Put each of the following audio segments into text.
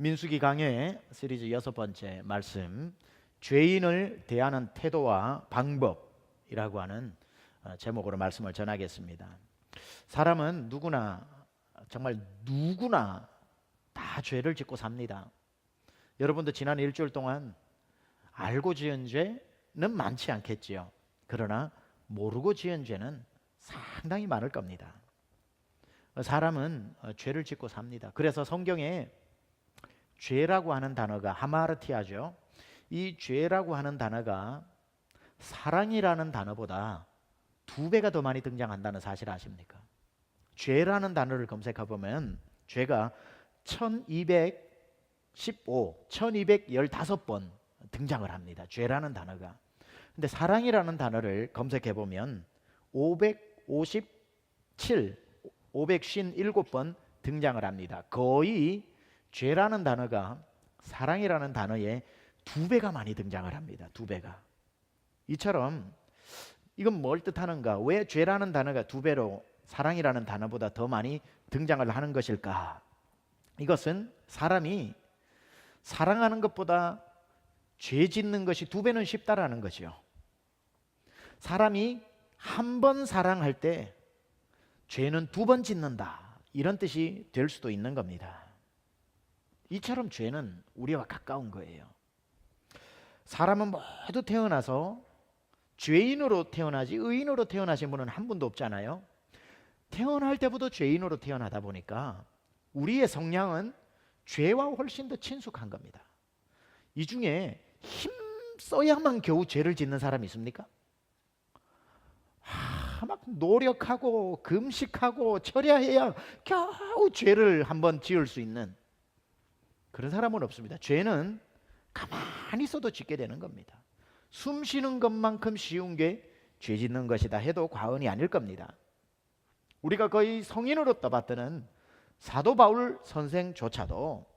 민수기 강해 시리즈 6번째 말씀, 죄인을 대하는 태도와 방법이라고 하는 제목으로 말씀을 전하겠습니다. 사람은 누구나, 정말 누구나 다 죄를 짓고 삽니다. 여러분도 지난 일주일 동안 알고 지은 죄는 많지 않겠지요. 그러나 모르고 지은 죄는 상당히 많을 겁니다. 사람은 죄를 짓고 삽니다. 그래서 성경에 죄라고 하는 단어가 하마르티아죠. 이 죄라고 하는 단어가 사랑이라는 단어보다 2배가 더 많이 등장한다는 사실 아십니까? 죄라는 단어를 검색해 보면 죄가 1215번 등장을 합니다. 죄라는 단어가. 근데 사랑이라는 단어를 검색해 보면 557번 등장을 합니다. 거의 죄라는 단어가 사랑이라는 단어의 2배가 많이 등장을 합니다. 2배가. 이처럼 이건 뭘 뜻하는가? 왜 죄라는 단어가 2배로 사랑이라는 단어보다 더 많이 등장을 하는 것일까? 이것은 사람이 사랑하는 것보다 죄 짓는 것이 2배는 쉽다라는 거죠. 사람이 한 번 사랑할 때 죄는 2번 짓는다, 이런 뜻이 될 수도 있는 겁니다. 이처럼 죄는 우리와 가까운 거예요. 사람은 모두 태어나서 죄인으로 태어나지 의인으로 태어나신 분은 한 분도 없잖아요. 태어날 때부터 죄인으로 태어나다 보니까 우리의 성향은 죄와 훨씬 더 친숙한 겁니다. 이 중에 힘써야만 겨우 죄를 짓는 사람이 있습니까? 막 노력하고 금식하고 철야해야 겨우 죄를 한번 지을 수 있는 그런 사람은 없습니다. 죄는 가만히 있어도 짓게 되는 겁니다. 숨 쉬는 것만큼 쉬운 게 죄 짓는 것이다 해도 과언이 아닐 겁니다. 우리가 거의 성인으로 떠받드는 사도 바울 선생조차도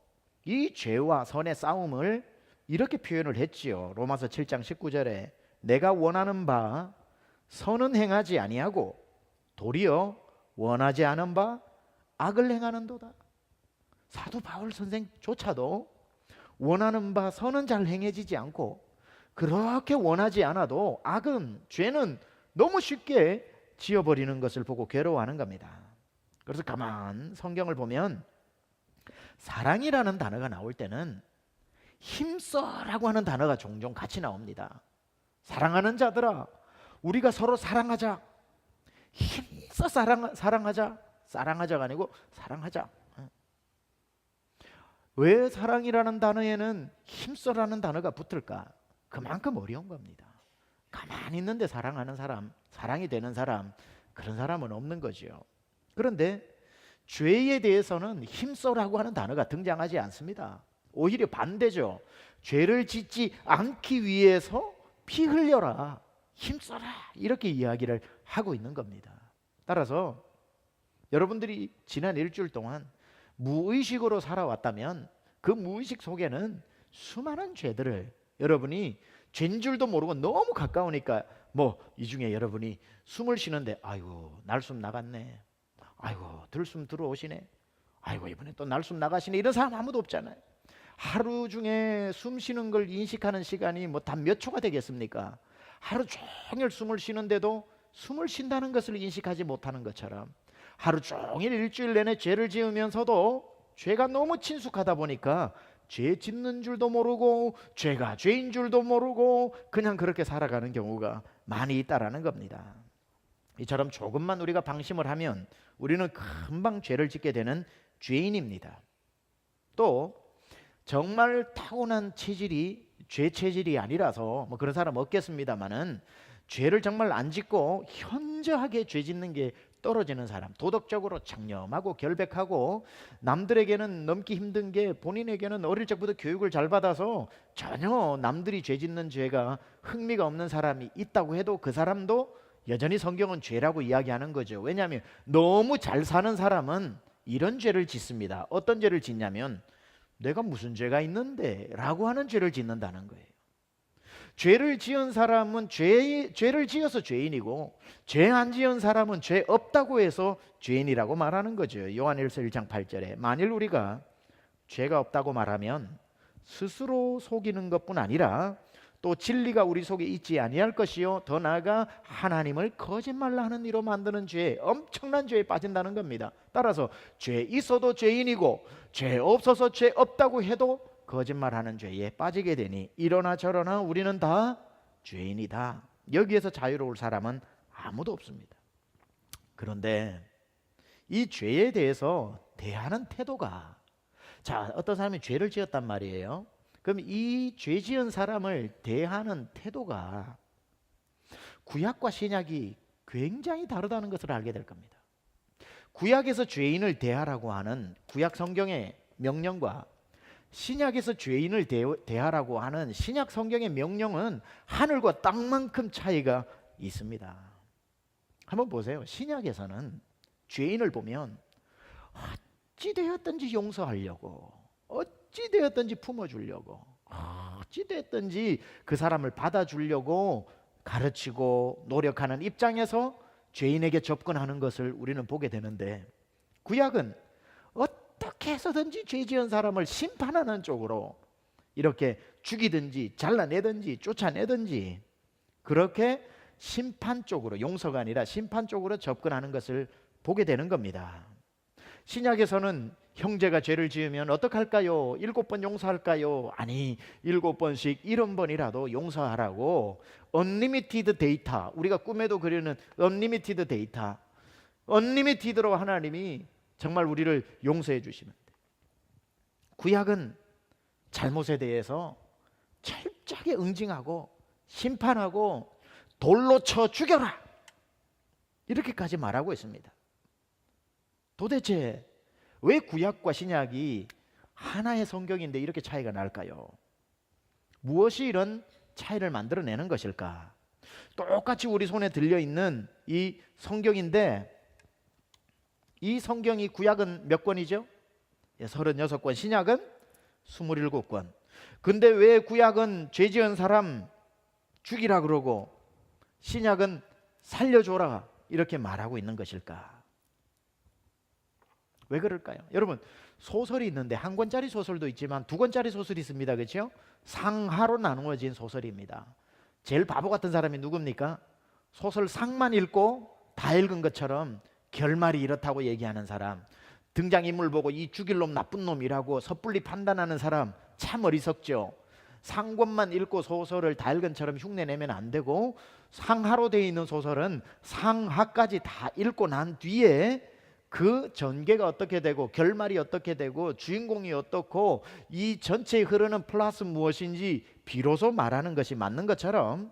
이 죄와 선의 싸움을 이렇게 표현을 했지요. 로마서 7장 19절에 내가 원하는 바 선은 행하지 아니하고 도리어 원하지 않은 바 악을 행하는도다. 사도 바울 선생조차도 원하는 바 선은 잘 행해지지 않고 그렇게 원하지 않아도 악은, 죄는 너무 쉽게 지어버리는 것을 보고 괴로워하는 겁니다. 그래서 가만 성경을 보면 사랑이라는 단어가 나올 때는 힘써라고 하는 단어가 종종 같이 나옵니다. 사랑하는 자들아, 우리가 서로 사랑하자. 힘써 사랑하자. 사랑하자가 아니고 사랑하자. 왜 사랑이라는 단어에는 힘써라는 단어가 붙을까? 그만큼 어려운 겁니다. 가만히 있는데 사랑하는 사람, 사랑이 되는 사람, 그런 사람은 없는 거죠. 그런데 죄에 대해서는 힘써라고 하는 단어가 등장하지 않습니다. 오히려 반대죠. 죄를 짓지 않기 위해서 피 흘려라, 힘써라, 이렇게 이야기를 하고 있는 겁니다. 따라서 여러분들이 지난 일주일 동안 무의식으로 살아왔다면 그 무의식 속에는 수많은 죄들을 여러분이 죄인 줄도 모르고 너무 가까우니까 이 중에 여러분이 숨을 쉬는데 아이고 날숨 나갔네, 아이고 들숨 들어오시네, 아이고 이번에 또 날숨 나가시네, 이런 사람 아무도 없잖아요. 하루 중에 숨 쉬는 걸 인식하는 시간이 다 몇 초가 되겠습니까? 하루 종일 숨을 쉬는데도 숨을 쉰다는 것을 인식하지 못하는 것처럼 하루 종일 일주일 내내 죄를 지으면서도 죄가 너무 친숙하다 보니까 죄 짓는 줄도 모르고 죄가 죄인 줄도 모르고 그냥 그렇게 살아가는 경우가 많이 있다라는 겁니다. 이처럼 조금만 우리가 방심을 하면 우리는 금방 죄를 짓게 되는 죄인입니다. 또 정말 타고난 체질이 죄 체질이 아니라서 그런 사람 없겠습니다만은 죄를 정말 안 짓고 현저하게 죄 짓는 게 떨어지는 사람, 도덕적으로 청렴하고 결백하고 남들에게는 넘기 힘든 게 본인에게는 어릴 적부터 교육을 잘 받아서 전혀 남들이 죄 짓는 죄가 흥미가 없는 사람이 있다고 해도 그 사람도 여전히 성경은 죄라고 이야기하는 거죠. 왜냐하면 너무 잘 사는 사람은 이런 죄를 짓습니다. 어떤 죄를 짓냐면 내가 무슨 죄가 있는데 라고 하는 죄를 짓는다는 거예요. 죄를 지은 사람은 죄를 지어서 죄인이고 죄 안 지은 사람은 죄 없다고 해서 죄인이라고 말하는 거죠. 요한일서 1장 8절에 만일 우리가 죄가 없다고 말하면 스스로 속이는 것뿐 아니라 또 진리가 우리 속에 있지 아니할 것이요 더 나아가 하나님을 거짓말로 하는 이로 만드는 죄, 엄청난 죄에 빠진다는 겁니다. 따라서 죄 있어도 죄인이고 죄 없어서 죄 없다고 해도 거짓말하는 죄에 빠지게 되니 이러나 저러나 우리는 다 죄인이다. 여기에서 자유로울 사람은 아무도 없습니다. 그런데 이 죄에 대해서 대하는 태도가, 자, 어떤 사람이 죄를 지었단 말이에요. 그럼 이 죄 지은 사람을 대하는 태도가 구약과 신약이 굉장히 다르다는 것을 알게 될 겁니다. 구약에서 죄인을 대하라고 하는 구약 성경의 명령과 신약에서 죄인을 대하라고 하는 신약 성경의 명령은 하늘과 땅만큼 차이가 있습니다. 한번 보세요. 신약에서는 죄인을 보면 어찌 되었든지 용서하려고, 어찌 되었든지 품어주려고, 어찌 되었든지 그 사람을 받아주려고 가르치고 노력하는 입장에서 죄인에게 접근하는 것을 우리는 보게 되는데, 구약은 어떻게 해서든지 죄 지은 사람을 심판하는 쪽으로 이렇게 죽이든지 잘라내든지 쫓아내든지 그렇게 심판 쪽으로, 용서가 아니라 심판 쪽으로 접근하는 것을 보게 되는 겁니다. 신약에서는 형제가 죄를 지으면 어떡할까요? 7번 용서할까요? 아니, 7번씩 70번이라도 용서하라고 언리미티드 데이터, 우리가 꿈에도 그리는 언리미티드 데이터, 언리미티드로 하나님이 정말 우리를 용서해 주시는데, 구약은 잘못에 대해서 철저하게 응징하고 심판하고 돌로 쳐 죽여라 이렇게까지 말하고 있습니다. 도대체 왜 구약과 신약이 하나의 성경인데 이렇게 차이가 날까요? 무엇이 이런 차이를 만들어내는 것일까? 똑같이 우리 손에 들려있는 이 성경인데, 이 성경이 구약은 몇 권이죠? 36권, 신약은 27권. 근데 왜 구약은 죄 지은 사람 죽이라 그러고 신약은 살려줘라 이렇게 말하고 있는 것일까? 왜 그럴까요? 여러분, 소설이 있는데 한 권짜리 소설도 있지만 두 권짜리 소설이 있습니다. 그렇죠? 상하로 나누어진 소설입니다. 제일 바보 같은 사람이 누굽니까? 소설 상만 읽고 다 읽은 것처럼 결말이 이렇다고 얘기하는 사람, 등장인물 보고 이 죽일 놈 나쁜 놈이라고 섣불리 판단하는 사람, 참 어리석죠. 상권만 읽고 소설을 다 읽은처럼 흉내내면 안 되고, 상하로 되어 있는 소설은 상하까지 다 읽고 난 뒤에 그 전개가 어떻게 되고 결말이 어떻게 되고 주인공이 어떻고 이 전체에 흐르는 플러스 무엇인지 비로소 말하는 것이 맞는 것처럼,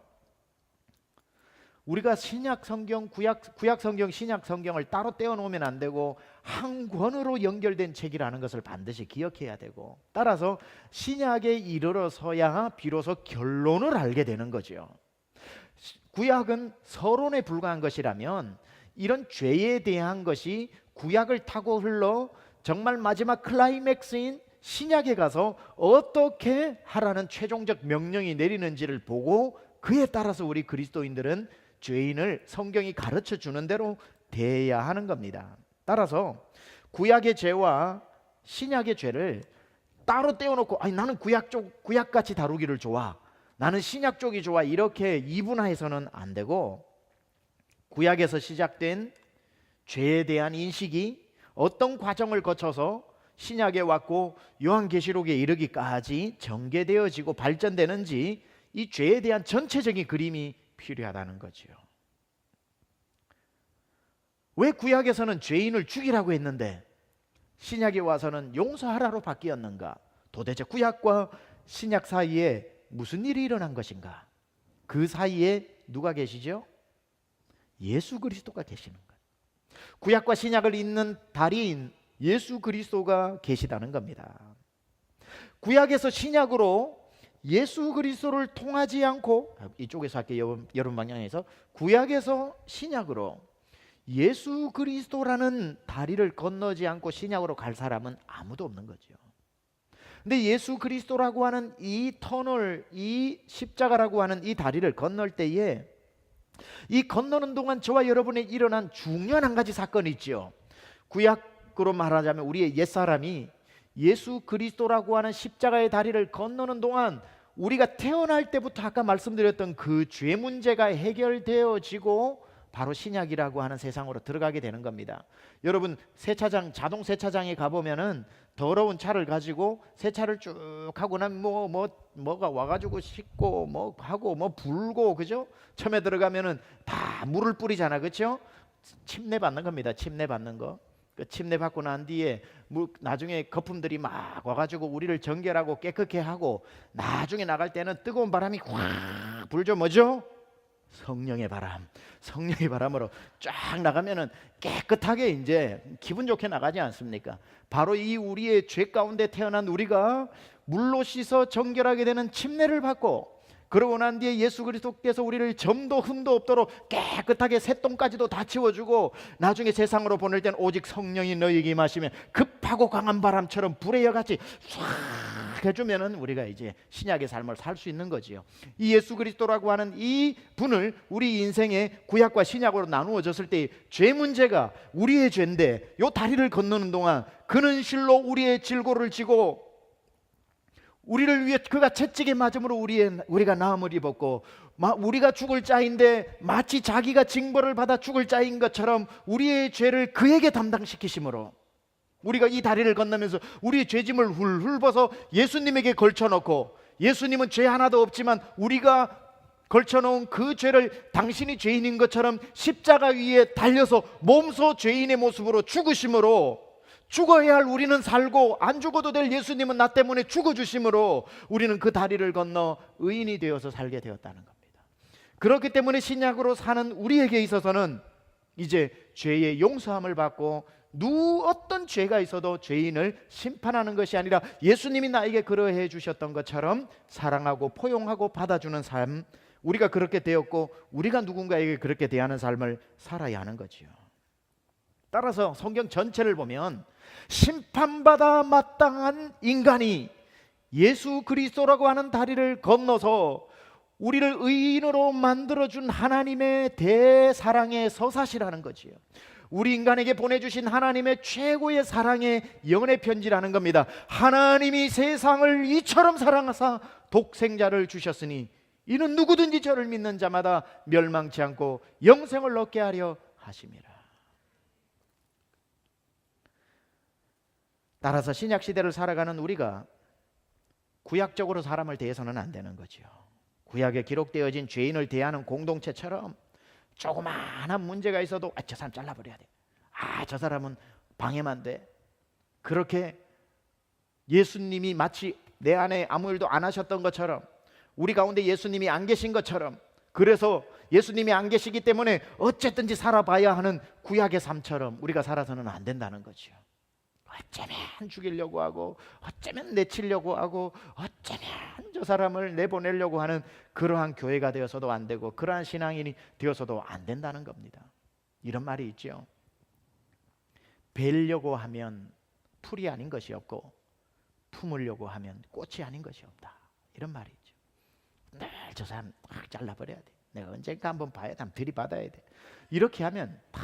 우리가 신약 성경, 구약 성경, 신약 성경을 따로 떼어 놓으면 안 되고 한 권으로 연결된 책이라는 것을 반드시 기억해야 되고, 따라서 신약에 이르러서야 비로소 결론을 알게 되는 거죠. 구약은 서론에 불과한 것이라면 이런 죄에 대한 것이 구약을 타고 흘러 정말 마지막 클라이맥스인 신약에 가서 어떻게 하라는 최종적 명령이 내리는지를 보고 그에 따라서 우리 그리스도인들은 죄인을 성경이 가르쳐 주는 대로 대해야 하는 겁니다. 따라서 구약의 죄와 신약의 죄를 따로 떼어놓고, 아니 나는 구약같이 다루기를 좋아, 나는 신약 쪽이 좋아, 이렇게 이분화해서는 안 되고, 구약에서 시작된 죄에 대한 인식이 어떤 과정을 거쳐서 신약에 왔고 요한계시록에 이르기까지 전개되어지고 발전되는지, 이 죄에 대한 전체적인 그림이 필요하다는 거지요. 왜 구약에서는 죄인을 죽이라고 했는데 신약에 와서는 용서하라로 바뀌었는가? 도대체 구약과 신약 사이에 무슨 일이 일어난 것인가? 그 사이에 누가 계시죠? 예수 그리스도가 계시는 거예요. 구약과 신약을 잇는 다리인 예수 그리스도가 계시다는 겁니다. 구약에서 신약으로 예수 그리스도를 통하지 않고, 이쪽에서 할게요, 여러분 방향에서, 구약에서 신약으로 예수 그리스도라는 다리를 건너지 않고 신약으로 갈 사람은 아무도 없는 거죠. 근데 예수 그리스도라고 하는 이 터널, 이 십자가라고 하는 이 다리를 건널 때에 이 건너는 동안 저와 여러분에 일어난 중요한 한 가지 사건이 있죠. 구약으로 말하자면 우리의 옛사람이 예수 그리스도라고 하는 십자가의 다리를 건너는 동안 우리가 태어날 때부터 아까 말씀드렸던 그 죄 문제가 해결되어지고 바로 신약이라고 하는 세상으로 들어가게 되는 겁니다. 여러분 세차장, 자동 세차장에 가보면은 더러운 차를 가지고 세차를 쭉 하고 나면 뭐가 와가지고 씻고 뭐 하고 뭐 불고, 그죠? 처음에 들어가면은 다 물을 뿌리잖아, 그렇죠? 침내 받는 겁니다. 침내 받는 거. 그 침내 받고 난 뒤에 나중에 거품들이 막 와가지고 우리를 정결하고 깨끗게 하고, 나중에 나갈 때는 뜨거운 바람이 확 불죠. 뭐죠? 성령의 바람. 성령의 바람으로 쫙 나가면은 깨끗하게 이제 기분 좋게 나가지 않습니까? 바로 이 우리의 죄 가운데 태어난 우리가 물로 씻어 정결하게 되는 침례를 받고, 그러고 난 뒤에 예수 그리스도께서 우리를 점도 흠도 없도록 깨끗하게 새똥까지도 다 치워주고, 나중에 세상으로 보낼 때는 오직 성령이 너희에게 임하시면 급하고 강한 바람처럼 불의 여같이 싹 해주면은 우리가 이제 신약의 삶을 살 수 있는 거지요. 이 예수 그리스도라고 하는 이 분을 우리 인생의 구약과 신약으로 나누어졌을 때 죄 문제가 우리의 죄인데, 요 다리를 건너는 동안 그는 실로 우리의 질고를 지고 우리를 위해 그가 채찍에 맞음으로 우리가 나음을 입었고, 우리가 죽을 자인데 마치 자기가 징벌을 받아 죽을 자인 것처럼 우리의 죄를 그에게 담당시키심으로 우리가 이 다리를 건너면서 우리의 죄짐을 훌훌 벗어 예수님에게 걸쳐놓고, 예수님은 죄 하나도 없지만 우리가 걸쳐놓은 그 죄를 당신이 죄인인 것처럼 십자가 위에 달려서 몸소 죄인의 모습으로 죽으심으로, 죽어야 할 우리는 살고 안 죽어도 될 예수님은 나 때문에 죽어주심으로 우리는 그 다리를 건너 의인이 되어서 살게 되었다는 겁니다. 그렇기 때문에 신약으로 사는 우리에게 있어서는 이제 죄의 용서함을 받고, 어떤 죄가 있어도 죄인을 심판하는 것이 아니라 예수님이 나에게 그러해 주셨던 것처럼 사랑하고 포용하고 받아주는 삶, 우리가 그렇게 되었고 우리가 누군가에게 그렇게 대하는 삶을 살아야 하는 거지요. 따라서 성경 전체를 보면 심판받아 마땅한 인간이 예수 그리스도라고 하는 다리를 건너서 우리를 의인으로 만들어준 하나님의 대사랑의 서사시라는 거지요. 우리 인간에게 보내주신 하나님의 최고의 사랑의 영원의 편지라는 겁니다. 하나님이 세상을 이처럼 사랑하사 독생자를 주셨으니 이는 누구든지 저를 믿는 자마다 멸망치 않고 영생을 얻게 하려 하심이라. 따라서 신약 시대를 살아가는 우리가 구약적으로 사람을 대해서는 안 되는 거죠. 구약에 기록되어진 죄인을 대하는 공동체처럼 조그마한 문제가 있어도 저 사람 잘라버려야 돼. 저 사람은 방해만 돼. 그렇게 예수님이 마치 내 안에 아무 일도 안 하셨던 것처럼, 우리 가운데 예수님이 안 계신 것처럼, 그래서 예수님이 안 계시기 때문에 어쨌든지 살아봐야 하는 구약의 삶처럼 우리가 살아서는 안 된다는 거죠. 어쩌면 죽이려고 하고, 어쩌면 내치려고 하고, 어쩌면 저 사람을 내보내려고 하는 그러한 교회가 되어서도 안 되고, 그러한 신앙인이 되어서도 안 된다는 겁니다. 이런 말이 있죠. 베려고 하면 풀이 아닌 것이 없고 품으려고 하면 꽃이 아닌 것이 없다. 이런 말이 있죠. 늘 저 사람 확 잘라버려야 돼. 내가 언젠가 한번 봐야 돼. 한번 들이받아야 돼. 이렇게 하면 다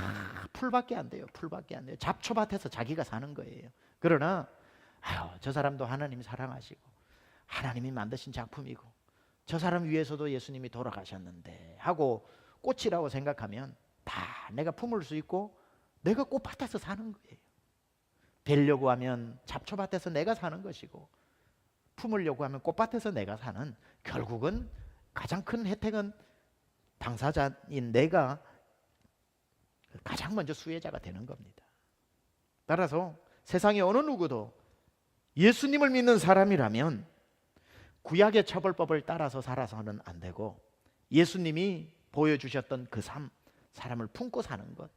풀밖에 안 돼요. 풀밖에 안 돼요. 잡초밭에서 자기가 사는 거예요. 그러나 저 사람도 하나님이 사랑하시고 하나님이 만드신 작품이고 저 사람 위해서도 예수님이 돌아가셨는데 하고 꽃이라고 생각하면 다 내가 품을 수 있고 내가 꽃밭에서 사는 거예요. 벨려고 하면 잡초밭에서 내가 사는 것이고, 품으려고 하면 꽃밭에서 내가 사는, 결국은 가장 큰 혜택은 당사자인 내가 가장 먼저 수혜자가 되는 겁니다. 따라서 세상의 어느 누구도 예수님을 믿는 사람이라면 구약의 처벌법을 따라서 살아서는 안 되고, 예수님이 보여주셨던 그 삶, 사람을 품고 사는 것,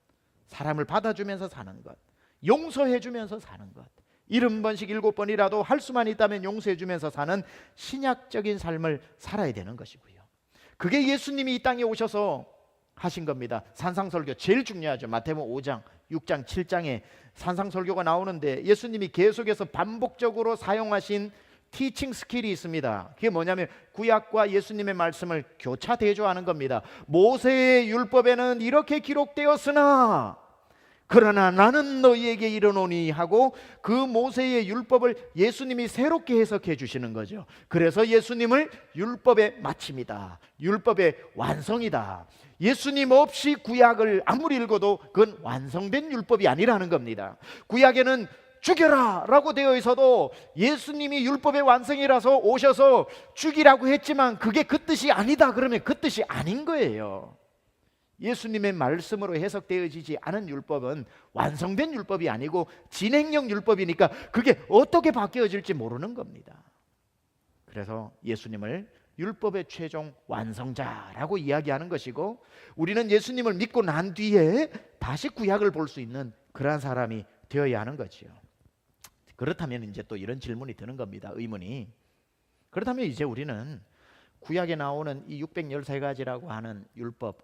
사람을 받아주면서 사는 것, 용서해주면서 사는 것, 70번씩 7번이라도 할 수만 있다면 용서해주면서 사는 신약적인 삶을 살아야 되는 것이고요. 그게 예수님이 이 땅에 오셔서 하신 겁니다. 산상설교 제일 중요하죠. 마태복음 5장, 6장, 7장에 산상설교가 나오는데 예수님이 계속해서 반복적으로 사용하신 티칭 스킬이 있습니다. 그게 뭐냐면 구약과 예수님의 말씀을 교차 대조하는 겁니다. 모세의 율법에는 이렇게 기록되었으나 그러나 나는 너희에게 이르노니 하고 그 모세의 율법을 예수님이 새롭게 해석해 주시는 거죠. 그래서 예수님을 율법의 마침이다, 율법의 완성이다. 예수님 없이 구약을 아무리 읽어도 그건 완성된 율법이 아니라는 겁니다. 구약에는 죽여라 라고 되어 있어도 예수님이 율법의 완성이라서 오셔서 죽이라고 했지만 그게 그 뜻이 아니다 그러면 그 뜻이 아닌 거예요. 예수님의 말씀으로 해석되어지지 않은 율법은 완성된 율법이 아니고 진행형 율법이니까 그게 어떻게 바뀌어질지 모르는 겁니다. 그래서 예수님을 율법의 최종 완성자라고 이야기하는 것이고, 우리는 예수님을 믿고 난 뒤에 다시 구약을 볼 수 있는 그러한 사람이 되어야 하는 거지요. 그렇다면 이제 또 이런 질문이 드는 겁니다. 의문이. 그렇다면 이제 우리는 구약에 나오는 이 613가지라고 하는 율법,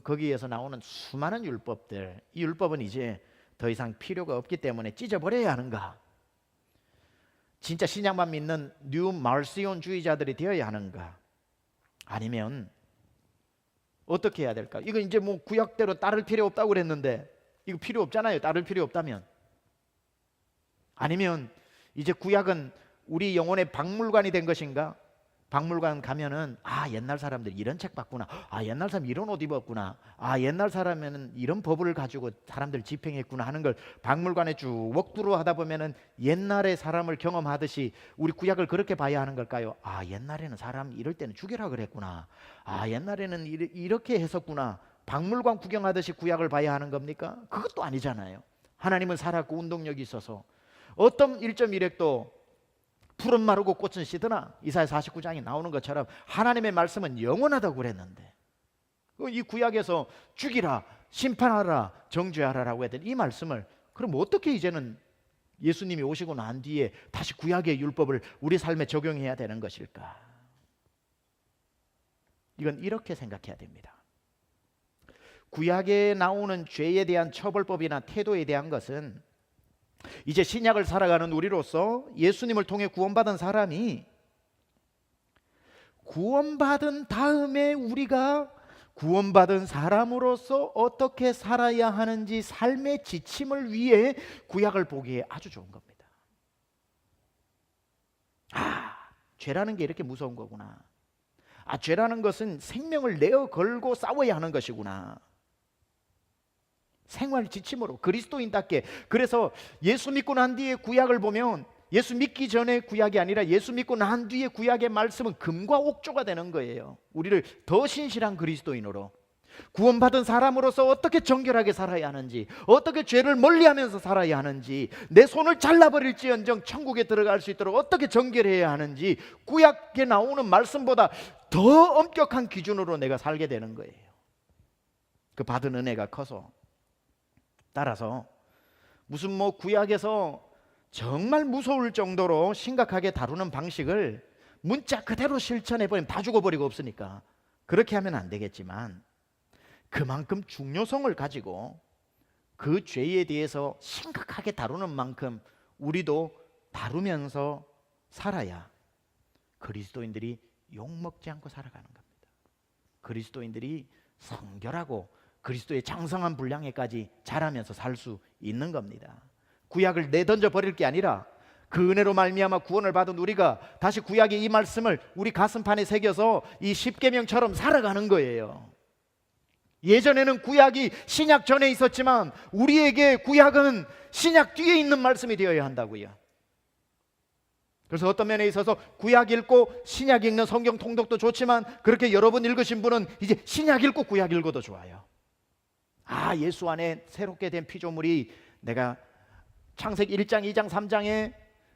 거기에서 나오는 수많은 율법들, 이 율법은 이제 더 이상 필요가 없기 때문에 찢어버려야 하는가? 진짜 신약만 믿는 뉴 말시온주의자들이 되어야 하는가? 아니면 어떻게 해야 될까? 이거 이제 뭐 구약대로 따를 필요 없다고 그랬는데 이거 필요 없잖아요. 따를 필요 없다면. 아니면 이제 구약은 우리 영혼의 박물관이 된 것인가? 박물관 가면은 옛날 사람들 이런 책 봤구나, 옛날 사람 이런 옷 입었구나, 옛날 사람에는 이런 법을 가지고 사람들 집행했구나 하는 걸 박물관에 쭉 walkthrough 하다 보면은 옛날의 사람을 경험하듯이 우리 구약을 그렇게 봐야 하는 걸까요? 옛날에는 사람 이럴 때는 죽여라 그랬구나, 옛날에는 이렇게 했었구나, 박물관 구경하듯이 구약을 봐야 하는 겁니까? 그것도 아니잖아요. 하나님은 살았고 운동력이 있어서 어떤 1.1핵도 풀은 마르고 꽃은 시드나 이사야 49장에 나오는 것처럼 하나님의 말씀은 영원하다고 그랬는데, 이 구약에서 죽이라, 심판하라, 정죄하라라고 했던 이 말씀을 그럼 어떻게 이제는 예수님이 오시고 난 뒤에 다시 구약의 율법을 우리 삶에 적용해야 되는 것일까? 이건 이렇게 생각해야 됩니다. 구약에 나오는 죄에 대한 처벌법이나 태도에 대한 것은 이제 신약을 살아가는 우리로서 예수님을 통해 구원받은 사람이 구원받은 다음에 우리가 구원받은 사람으로서 어떻게 살아야 하는지 삶의 지침을 위해 구약을 보기에 아주 좋은 겁니다. 죄라는 게 이렇게 무서운 거구나. 죄라는 것은 생명을 내어 걸고 싸워야 하는 것이구나. 생활 지침으로 그리스도인답게. 그래서 예수 믿고 난 뒤에 구약을 보면 예수 믿기 전에 구약이 아니라 예수 믿고 난 뒤에 구약의 말씀은 금과 옥조가 되는 거예요. 우리를 더 신실한 그리스도인으로, 구원받은 사람으로서 어떻게 정결하게 살아야 하는지, 어떻게 죄를 멀리하면서 살아야 하는지, 내 손을 잘라버릴지언정 천국에 들어갈 수 있도록 어떻게 정결해야 하는지 구약에 나오는 말씀보다 더 엄격한 기준으로 내가 살게 되는 거예요. 그 받은 은혜가 커서. 따라서 무슨 구약에서 정말 무서울 정도로 심각하게 다루는 방식을 문자 그대로 실천해버리면 다 죽어버리고 없으니까 그렇게 하면 안 되겠지만, 그만큼 중요성을 가지고 그 죄에 대해서 심각하게 다루는 만큼 우리도 다루면서 살아야 그리스도인들이 욕먹지 않고 살아가는 겁니다. 그리스도인들이 성결하고 그리스도의 장성한 분량에까지 자라면서 살 수 있는 겁니다. 구약을 내던져 버릴 게 아니라 그 은혜로 말미암아 구원을 받은 우리가 다시 구약의 이 말씀을 우리 가슴판에 새겨서 이 십계명처럼 살아가는 거예요. 예전에는 구약이 신약 전에 있었지만 우리에게 구약은 신약 뒤에 있는 말씀이 되어야 한다고요. 그래서 어떤 면에 있어서 구약 읽고 신약 읽는 성경 통독도 좋지만, 그렇게 여러 번 읽으신 분은 이제 신약 읽고 구약 읽어도 좋아요. 예수 안에 새롭게 된 피조물이, 내가 창세기 1장, 2장, 3장에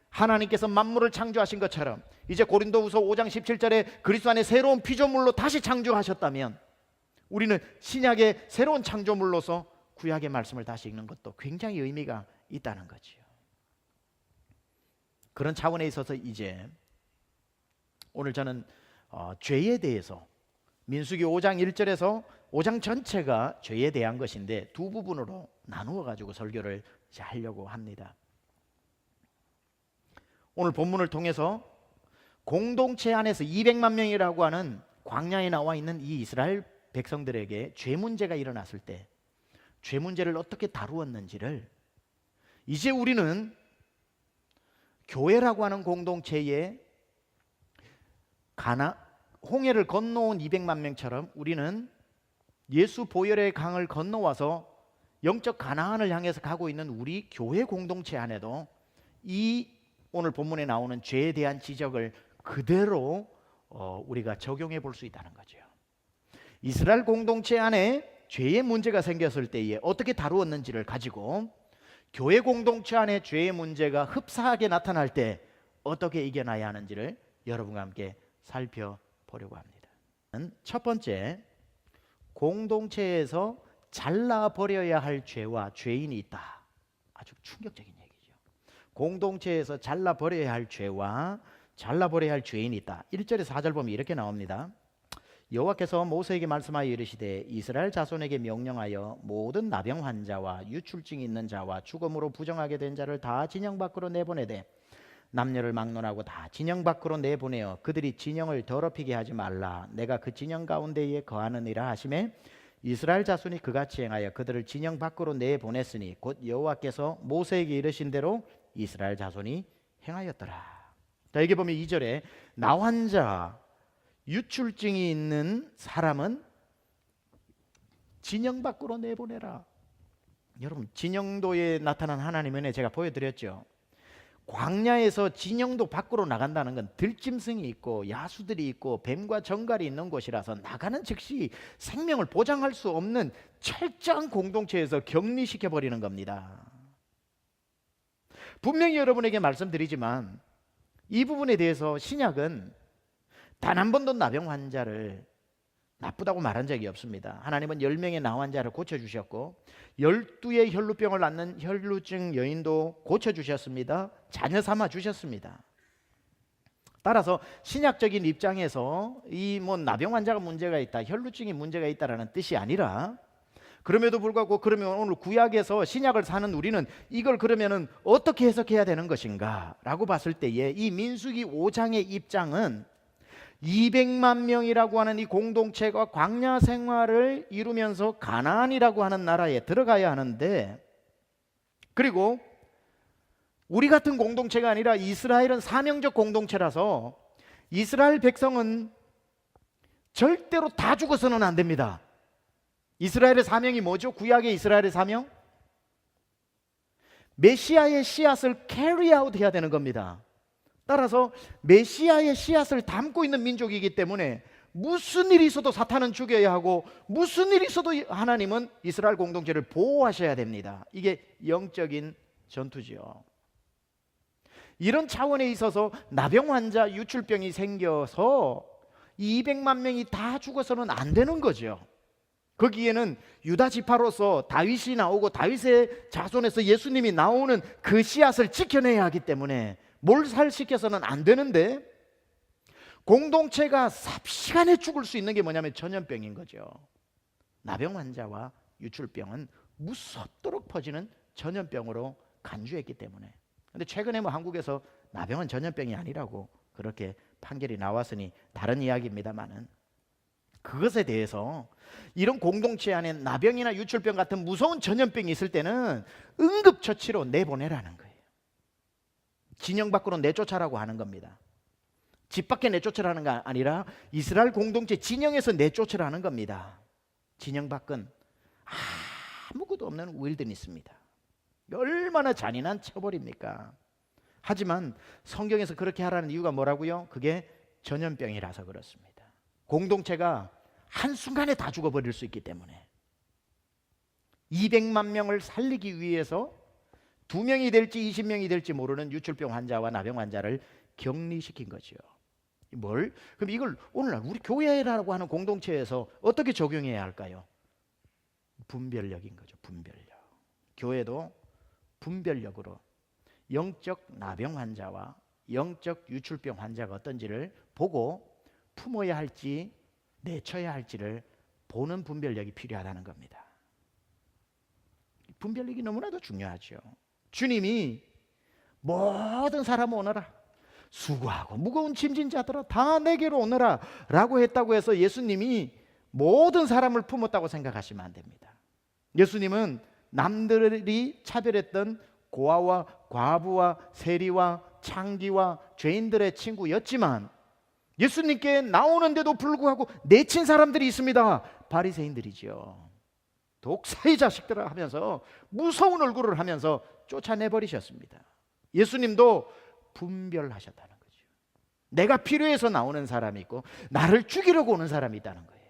하나님께서 만물을 창조하신 것처럼 이제 고린도후서 5장 17절에 그리스도 안에 새로운 피조물로 다시 창조하셨다면, 우리는 신약의 새로운 창조물로서 구약의 말씀을 다시 읽는 것도 굉장히 의미가 있다는 거지요. 그런 차원에 있어서 이제 오늘 저는 죄에 대해서 민수기 5장 1절에서 5장 전체가 죄에 대한 것인데 두 부분으로 나누어 가지고 설교를 하려고 합니다. 오늘 본문을 통해서 공동체 안에서 200만 명이라고 하는 광야에 나와 있는 이 이스라엘 백성들에게 죄 문제가 일어났을 때 죄 문제를 어떻게 다루었는지를 이제 우리는 교회라고 하는 공동체에 홍해를 건너온 200만 명처럼 우리는 예수 보혈의 강을 건너와서 영적 가나안을 향해서 가고 있는 우리 교회 공동체 안에도 이 오늘 본문에 나오는 죄에 대한 지적을 그대로 우리가 적용해 볼 수 있다는 거죠. 이스라엘 공동체 안에 죄의 문제가 생겼을 때에 어떻게 다루었는지를 가지고 교회 공동체 안에 죄의 문제가 흡사하게 나타날 때 어떻게 이겨나야 하는지를 여러분과 함께 살펴보려고 합니다. 첫 번째, 공동체에서 잘라버려야 할 죄와 죄인이 있다. 아주 충격적인 얘기죠. 공동체에서 잘라버려야 할 죄와 잘라버려야 할 죄인이 있다. 1절에서 4절 보면 이렇게 나옵니다. 여호와께서 모세에게 말씀하여 이르시되 이스라엘 자손에게 명령하여 모든 나병 환자와 유출증이 있는 자와 죽음으로 부정하게 된 자를 다 진영 밖으로 내보내되 남녀를 막론하고 다 진영 밖으로 내보내어 그들이 진영을 더럽히게 하지 말라. 내가 그 진영 가운데에 거하느니라 하시매 이스라엘 자손이 그같이 행하여 그들을 진영 밖으로 내보냈으니 곧 여호와께서 모세에게 이르신 대로 이스라엘 자손이 행하였더라. 자, 여기 보면 2절에 나 환자 유출증이 있는 사람은 진영 밖으로 내보내라. 여러분, 진영도에 나타난 하나님의 은혜 제가 보여드렸죠. 광야에서 진영도 밖으로 나간다는 건 들짐승이 있고 야수들이 있고 뱀과 정갈이 있는 곳이라서 나가는 즉시 생명을 보장할 수 없는 철저한 공동체에서 격리시켜 버리는 겁니다. 분명히 여러분에게 말씀드리지만 이 부분에 대해서 신약은 단 한 번도 나병 환자를 나쁘다고 말한 적이 없습니다. 하나님은 10명의 나 환자를 고쳐주셨고 12의 혈루병을 앓는 혈루증 여인도 고쳐주셨습니다. 자녀 삼아 주셨습니다. 따라서 신약적인 입장에서 이 나병 환자가 문제가 있다, 혈루증이 문제가 있다라는 뜻이 아니라 그럼에도 불구하고 그러면 오늘 구약에서 신약을 사는 우리는 이걸 그러면은 어떻게 해석해야 되는 것인가 라고 봤을 때에 이 민수기 5장의 입장은 200만 명이라고 하는 이 공동체가 광야 생활을 이루면서 가나안이라고 하는 나라에 들어가야 하는데, 그리고 우리 같은 공동체가 아니라 이스라엘은 사명적 공동체라서 이스라엘 백성은 절대로 다 죽어서는 안 됩니다. 이스라엘의 사명이 뭐죠? 구약의 이스라엘의 사명? 메시아의 씨앗을 캐리 아웃 해야 되는 겁니다. 따라서 메시아의 씨앗을 담고 있는 민족이기 때문에 무슨 일이 있어도 사탄은 죽여야 하고 무슨 일이 있어도 하나님은 이스라엘 공동체를 보호하셔야 됩니다. 이게 영적인 전투지요. 이런 차원에 있어서 나병 환자, 유출병이 생겨서 200만 명이 다 죽어서는 안 되는 거죠. 거기에는 유다 지파로서 다윗이 나오고 다윗의 자손에서 예수님이 나오는 그 씨앗을 지켜내야 하기 때문에 몰살시켜서는 안 되는데, 공동체가 삽시간에 죽을 수 있는 게 뭐냐면 전염병인 거죠. 나병 환자와 유출병은 무섭도록 퍼지는 전염병으로 간주했기 때문에. 근데 최근에 한국에서 나병은 전염병이 아니라고 그렇게 판결이 나왔으니 다른 이야기입니다만은, 그것에 대해서 이런 공동체 안에 나병이나 유출병 같은 무서운 전염병이 있을 때는 응급처치로 내보내라는 거예요. 진영 밖으로 내쫓아라고 하는 겁니다. 집 밖에 내쫓으라는 게 아니라 이스라엘 공동체 진영에서 내쫓으라는 겁니다. 진영 밖은 아무것도 없는 윌드니스입니다. 얼마나 잔인한 처벌입니까? 하지만 성경에서 그렇게 하라는 이유가 뭐라고요? 그게 전염병이라서 그렇습니다. 공동체가 한순간에 다 죽어버릴 수 있기 때문에 200만 명을 살리기 위해서 2명이 될지 20명이 될지 모르는 유출병 환자와 나병 환자를 격리시킨 거죠. 그럼 이걸 오늘날 우리 교회라고 하는 공동체에서 어떻게 적용해야 할까요? 분별력인 거죠. 분별력. 교회도 분별력으로 영적 나병 환자와 영적 유출병 환자가 어떤지를 보고 품어야 할지 내쳐야 할지를 보는 분별력이 필요하다는 겁니다. 분별력이 너무나도 중요하죠. 주님이 모든 사람 오너라, 수고하고 무거운 짐진 자들아 다 내게로 오너라 라고 했다고 해서 예수님이 모든 사람을 품었다고 생각하시면 안 됩니다. 예수님은 남들이 차별했던 고아와 과부와 세리와 창기와 죄인들의 친구였지만 예수님께 나오는데도 불구하고 내친 사람들이 있습니다. 바리새인들이죠. 독사의 자식들을 하면서 무서운 얼굴을 하면서 쫓아내버리셨습니다. 예수님도 분별하셨다는 거죠. 내가 필요해서 나오는 사람이 있고 나를 죽이려고 오는 사람이 있다는 거예요.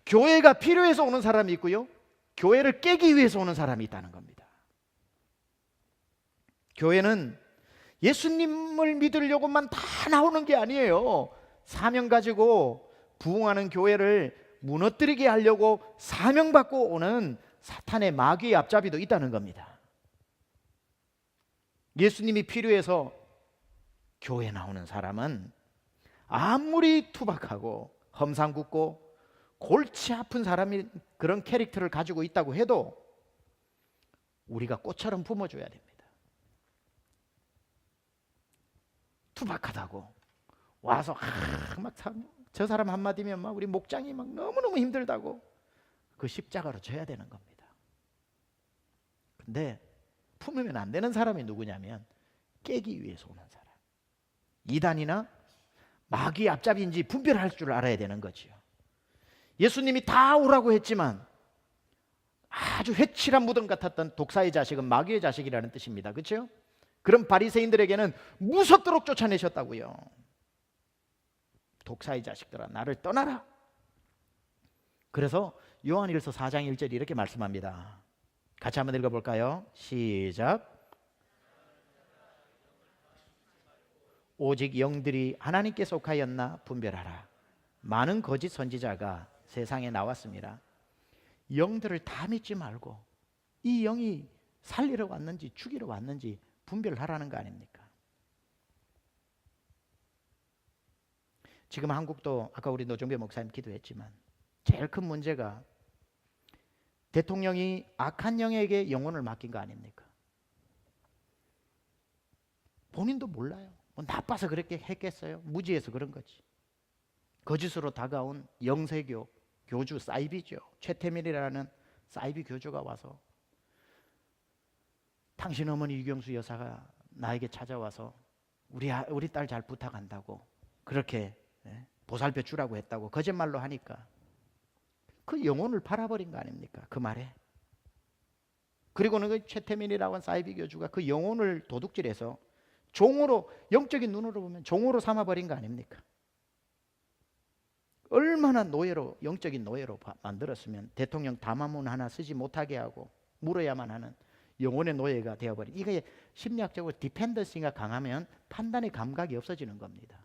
교회가 필요해서 오는 사람이 있고요, 교회를 깨기 위해서 오는 사람이 있다는 겁니다. 교회는 예수님을 믿으려고만 다 나오는 게 아니에요. 사명 가지고 부흥하는 교회를 무너뜨리게 하려고 사명받고 오는 사탄의 마귀의 앞잡이도 있다는 겁니다. 예수님이 필요해서 교회에 나오는 사람은 아무리 투박하고 험상궂고 골치 아픈 사람이 그런 캐릭터를 가지고 있다고 해도 우리가 꽃처럼 품어줘야 됩니다. 투박하다고 와서 막 저 사람 한마디면 막 우리 목장이 막 너무너무 힘들다고 그 십자가로 져야 되는 겁니다. 근데 품으면 안 되는 사람이 누구냐면 깨기 위해서 오는 사람, 이단이나 마귀의 앞잡이인지 분별할 줄 알아야 되는 거죠. 예수님이 다 오라고 했지만 아주 회칠한 무덤 같았던 독사의 자식은 마귀의 자식이라는 뜻입니다. 그렇죠? 그런 바리새인들에게는 무섭도록 쫓아내셨다고요. 독사의 자식들아, 나를 떠나라. 그래서 요한일서 4장 1절이 이렇게 말씀합니다. 같이 한번 읽어볼까요? 시작. 오직 영들이 하나님께 속하였나 분별하라. 많은 거짓 선지자가 세상에 나왔습니다. 영들을 다 믿지 말고 이 영이 살리러 왔는지 죽이러 왔는지 분별하라는 거 아닙니까? 지금 한국도 아까 우리 노종배 목사님 기도했지만 제일 큰 문제가 대통령이 악한 영에게 영혼을 맡긴 거 아닙니까? 본인도 몰라요. 뭐 나빠서 그렇게 했겠어요? 무지해서 그런 거지. 거짓으로 다가온 영세교 교주 사이비죠. 최태민이라는 사이비 교주가 와서 당신 어머니 유경수 여사가 나에게 찾아와서 우리 딸 잘 부탁한다고 그렇게 보살펴 주라고 했다고 거짓말로 하니까 그 영혼을 팔아버린 거 아닙니까? 그 말에. 그리고는 그 최태민이라고 한 사이비 교주가 그 영혼을 도둑질해서 종으로, 영적인 눈으로 보면 종으로 삼아버린 거 아닙니까? 얼마나 노예로, 영적인 노예로 만들었으면 대통령 담화문 하나 쓰지 못하게 하고 물어야만 하는 영혼의 노예가 되어버린. 이게 심리학적으로 디펜던시가 강하면 판단의 감각이 없어지는 겁니다.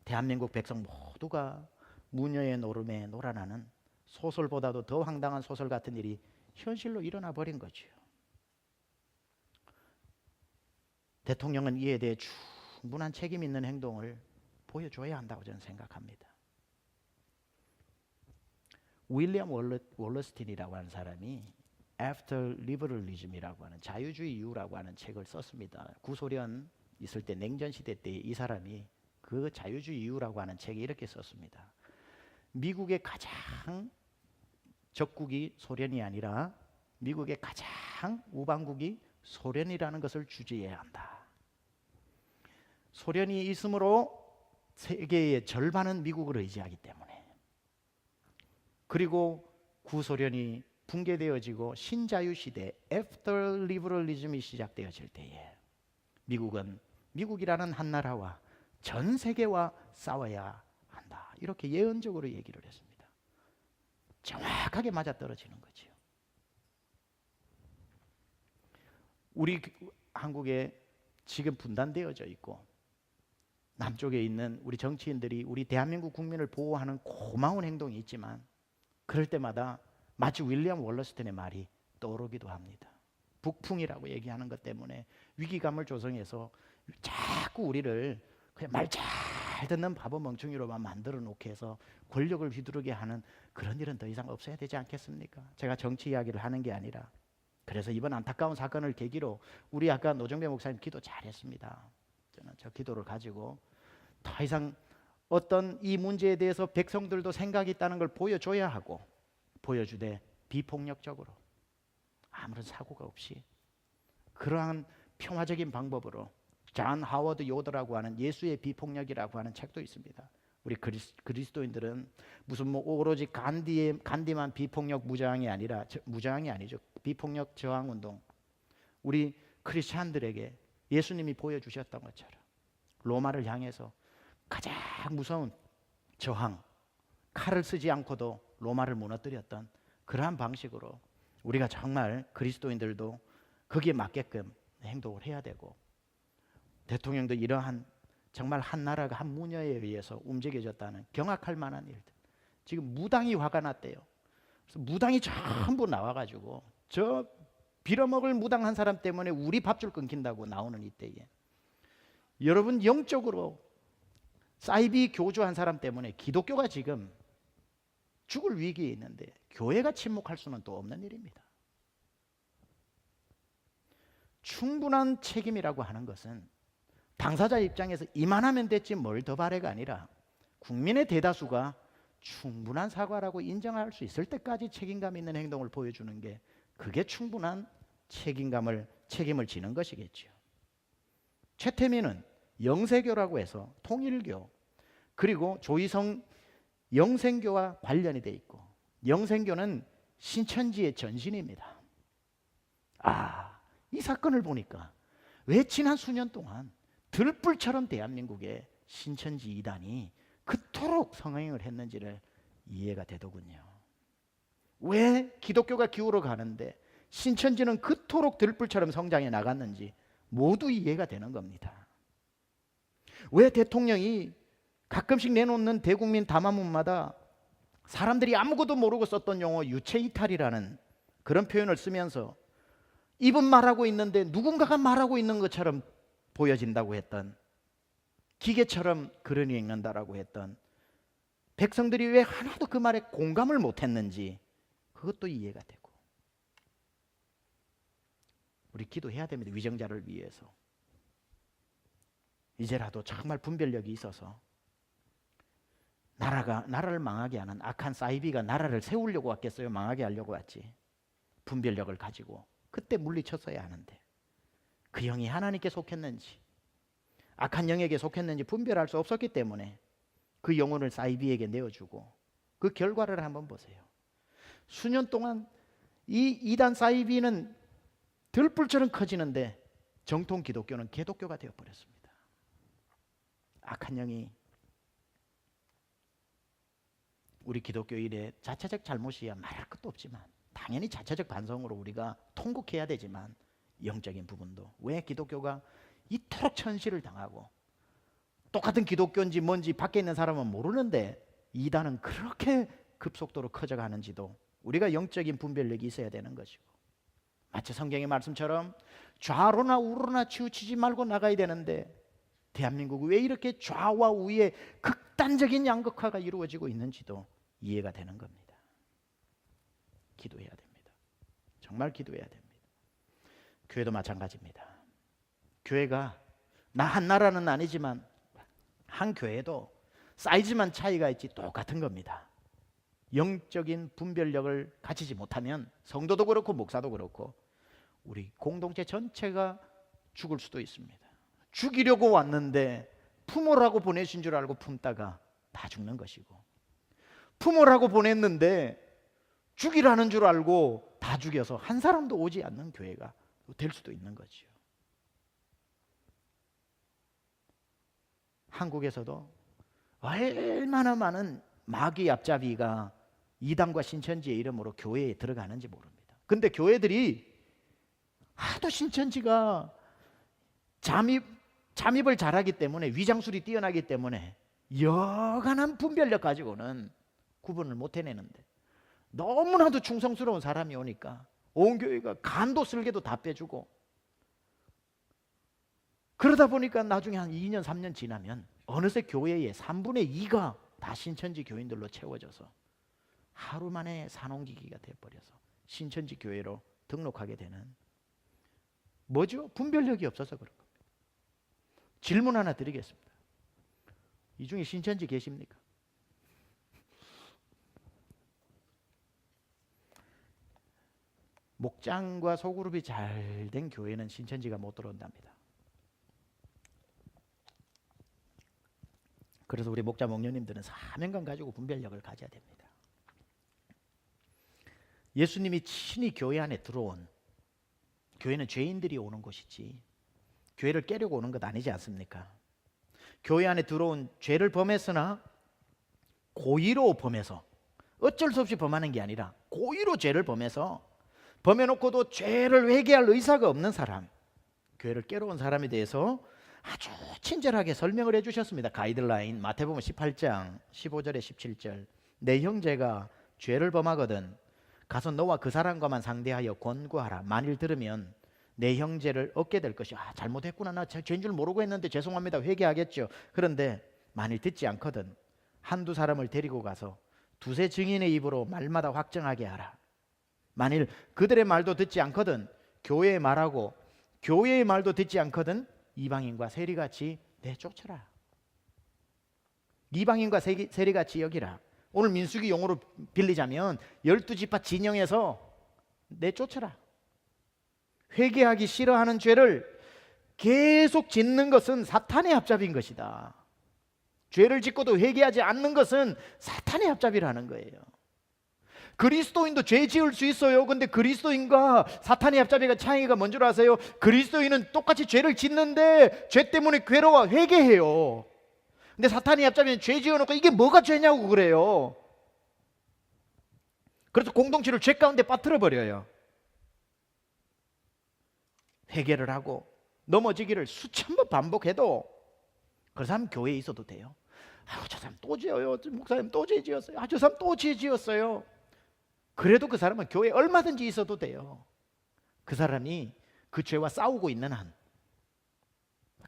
대한민국 백성 모두가 무녀의 노름에 놀아나는 소설보다도 더 황당한 소설 같은 일이 현실로 일어나 버린 거죠. 대통령은 이에 대해 충분한 책임 있는 행동을 보여줘야 한다고 저는 생각합니다. 윌리엄 월러스틴이라고 하는 사람이 After Liberalism이라고 하는 자유주의 이후라고 하는 책을 썼습니다. 구소련 있을 때 냉전 시대 때 이 사람이 그 자유주의 이후라고 하는 책에 이렇게 썼습니다. 미국의 가장 적국이 소련이 아니라 미국의 가장 우방국이 소련이라는 것을 주지해야 한다. 소련이 있으므로 세계의 절반은 미국을 의지하기 때문에, 그리고 구소련이 붕괴되어지고 신자유 시대 After Liberalism이 시작되어질 때에 미국은 미국이라는 한 나라와 전 세계와 싸워야 한다. 이렇게 예언적으로 얘기를 했습니다. 정확하게 맞아떨어지는 거죠. 우리 한국에 지금 분단되어져 있고 남쪽에 있는 우리 정치인들이 우리 대한민국 국민을 보호하는 고마운 행동이 있지만 그럴 때마다 마치 윌리엄 월러스틴의 말이 떠오르기도 합니다. 북풍이라고 얘기하는 것 때문에 위기감을 조성해서 자꾸 우리를 그냥 말 잘 듣는 바보 멍청이로만 만들어 놓게 해서 권력을 휘두르게 하는 그런 일은 더 이상 없어야 되지 않겠습니까? 제가 정치 이야기를 하는 게 아니라, 그래서 이번 안타까운 사건을 계기로 우리 아까 노정배 목사님 기도 잘했습니다. 저는 저 기도를 가지고 더 이상 어떤 이 문제에 대해서 백성들도 생각이 있다는 걸 보여줘야 하고, 보여주되 비폭력적으로 아무런 사고가 없이 그러한 평화적인 방법으로 존 하워드 요더라고 하는 예수의 비폭력이라고 하는 책도 있습니다. 우리 그리스도인들은 무슨 뭐 오로지 간디만 비폭력 무저항이 아니라 무저항이 아니죠. 비폭력 저항 운동. 우리 크리스찬들에게 예수님이 보여주셨던 것처럼 로마를 향해서 가장 무서운 저항, 칼을 쓰지 않고도 로마를 무너뜨렸던 그러한 방식으로 우리가 정말 그리스도인들도 거기에 맞게끔 행동을 해야 되고, 대통령도 이러한 정말 한 나라가 한 무녀에 의해서 움직여졌다는 경악할 만한 일들. 지금 무당이 화가 났대요. 그래서 무당이 전부 나와가지고 저 빌어먹을 무당 한 사람 때문에 우리 밥줄 끊긴다고 나오는 이때에 여러분 영적으로 사이비 교주한 사람 때문에 기독교가 지금 죽을 위기에 있는데 교회가 침묵할 수는 또 없는 일입니다. 충분한 책임이라고 하는 것은 당사자 입장에서 이만하면 됐지 뭘 더 바래가 아니라 국민의 대다수가 충분한 사과라고 인정할 수 있을 때까지 책임감 있는 행동을 보여주는 게 그게 충분한 책임을 지는 것이겠죠. 최태민은 영세교라고 해서 통일교 그리고 조희성 영생교와 관련이 돼 있고, 영생교는 신천지의 전신입니다. 이 사건을 보니까 왜 지난 수년 동안 들불처럼 대한민국의 신천지 이단이 그토록 성행을 했는지를 이해가 되더군요. 왜 기독교가 기울어 가는데 신천지는 그토록 들불처럼 성장해 나갔는지 모두 이해가 되는 겁니다. 왜 대통령이 가끔씩 내놓는 대국민 담화문마다 사람들이 아무것도 모르고 썼던 용어 유체이탈이라는 그런 표현을 쓰면서 입은 말하고 있는데 누군가가 말하고 있는 것처럼 보여진다고 했던, 기계처럼 글을 읽는다라고 했던 백성들이 왜 하나도 그 말에 공감을 못했는지 그것도 이해가 되고, 우리 기도해야 됩니다. 위정자를 위해서. 이제라도 정말 분별력이 있어서 나라를 망하게 하는 악한 사이비가 나라를 세우려고 왔겠어요? 망하게 하려고 왔지. 분별력을 가지고 그때 물리쳤어야 하는데 그 영이 하나님께 속했는지 악한 영에게 속했는지 분별할 수 없었기 때문에 그 영혼을 사이비에게 내어주고, 그 결과를 한번 보세요. 수년 동안 이 이단 사이비는 들불처럼 커지는데 정통 기독교는 개독교가 되어버렸습니다. 악한 영이 우리 기독교인의 자체적 잘못이야 말할 것도 없지만 당연히 자체적 반성으로 우리가 통곡해야 되지만, 영적인 부분도 왜 기독교가 이토록 천시를 당하고 똑같은 기독교인지 뭔지 밖에 있는 사람은 모르는데 이단은 그렇게 급속도로 커져가는지도 우리가 영적인 분별력이 있어야 되는 것이고, 마치 성경의 말씀처럼 좌로나 우로나 치우치지 말고 나가야 되는데 대한민국이 왜 이렇게 좌와 우의 극단적인 양극화가 이루어지고 있는지도 이해가 되는 겁니다. 기도해야 됩니다. 정말 기도해야 됩니다. 교회도 마찬가지입니다. 교회가 한 나라는 아니지만 한 교회도 사이즈만 차이가 있지 똑같은 겁니다. 영적인 분별력을 가지지 못하면 성도도 그렇고 목사도 그렇고 우리 공동체 전체가 죽을 수도 있습니다. 죽이려고 왔는데 품으라고 보내신 줄 알고 품다가 다 죽는 것이고, 품으라고 보냈는데 죽이라는 줄 알고 다 죽여서 한 사람도 오지 않는 교회가 될 수도 있는 거죠. 한국에서도 얼마나 많은 마귀 앞잡이가 이단과 신천지의 이름으로 교회에 들어가는지 모릅니다. 근데 교회들이 하도 신천지가 잠입을 잘하기 때문에, 위장술이 뛰어나기 때문에 여간한 분별력 가지고는 구분을 못 해내는데, 너무나도 충성스러운 사람이 오니까 온 교회가 간도 쓸개도 다 빼주고, 그러다 보니까 나중에 한 2년 3년 지나면 어느새 교회의 3분의 2가 다 신천지 교인들로 채워져서 하루 만에 산옹기기가 돼버려서 신천지 교회로 등록하게 되는, 뭐죠? 분별력이 없어서 그런 겁니다. 질문 하나 드리겠습니다. 이 중에 신천지 계십니까? 목장과 소그룹이 잘 된 교회는 신천지가 못 들어온답니다. 그래서 우리 목자 목녀님들은 사명감 가지고 분별력을 가져야 됩니다. 예수님이 친히 교회 안에 들어온, 교회는 죄인들이 오는 곳이지 교회를 깨려고 오는 것 아니지 않습니까? 교회 안에 들어온, 죄를 범했으나 고의로 범해서, 어쩔 수 없이 범하는 게 아니라 고의로 죄를 범해서, 범해놓고도 죄를 회개할 의사가 없는 사람, 교회를 깨러 온 사람에 대해서 아주 친절하게 설명을 해주셨습니다. 가이드라인, 마태복음 18장 15절에 17절. 내 형제가 죄를 범하거든 가서 너와 그 사람과만 상대하여 권고하라. 만일 들으면 내 형제를 얻게 될 것이야. 잘못했구나, 나 죄인 줄 모르고 했는데 죄송합니다, 회개하겠죠. 그런데 만일 듣지 않거든 한두 사람을 데리고 가서 두세 증인의 입으로 말마다 확정하게 하라. 만일 그들의 말도 듣지 않거든 교회의 말하고 교회의 말도 듣지 않거든 이방인과 세리같이 내쫓으라. 이방인과 세리같이 여기라. 오늘 민수기 용어로 빌리자면 12지파 진영에서 내쫓으라. 회개하기 싫어하는 죄를 계속 짓는 것은 사탄의 합잡인 것이다. 죄를 짓고도 회개하지 않는 것은 사탄의 합잡이라는 거예요. 그리스도인도 죄 지을 수 있어요. 근데 그리스도인과 사탄의 합잡이가 차이가 뭔 줄 아세요? 그리스도인은 똑같이 죄를 짓는데 죄 때문에 괴로워 회개해요. 근데 사탄의 합잡이는 죄 지어놓고 이게 뭐가 죄냐고 그래요. 그래서 공동체를 죄 가운데 빠뜨려 버려요. 회개를 하고 넘어지기를 수천 번 반복해도 그 사람 교회에 있어도 돼요. 저 사람 또 지어요. 목사님 또 죄 지었어요. 저 사람 또 죄 지었어요. 그래도 그 사람은 교회에 얼마든지 있어도 돼요. 그 사람이 그 죄와 싸우고 있는 한,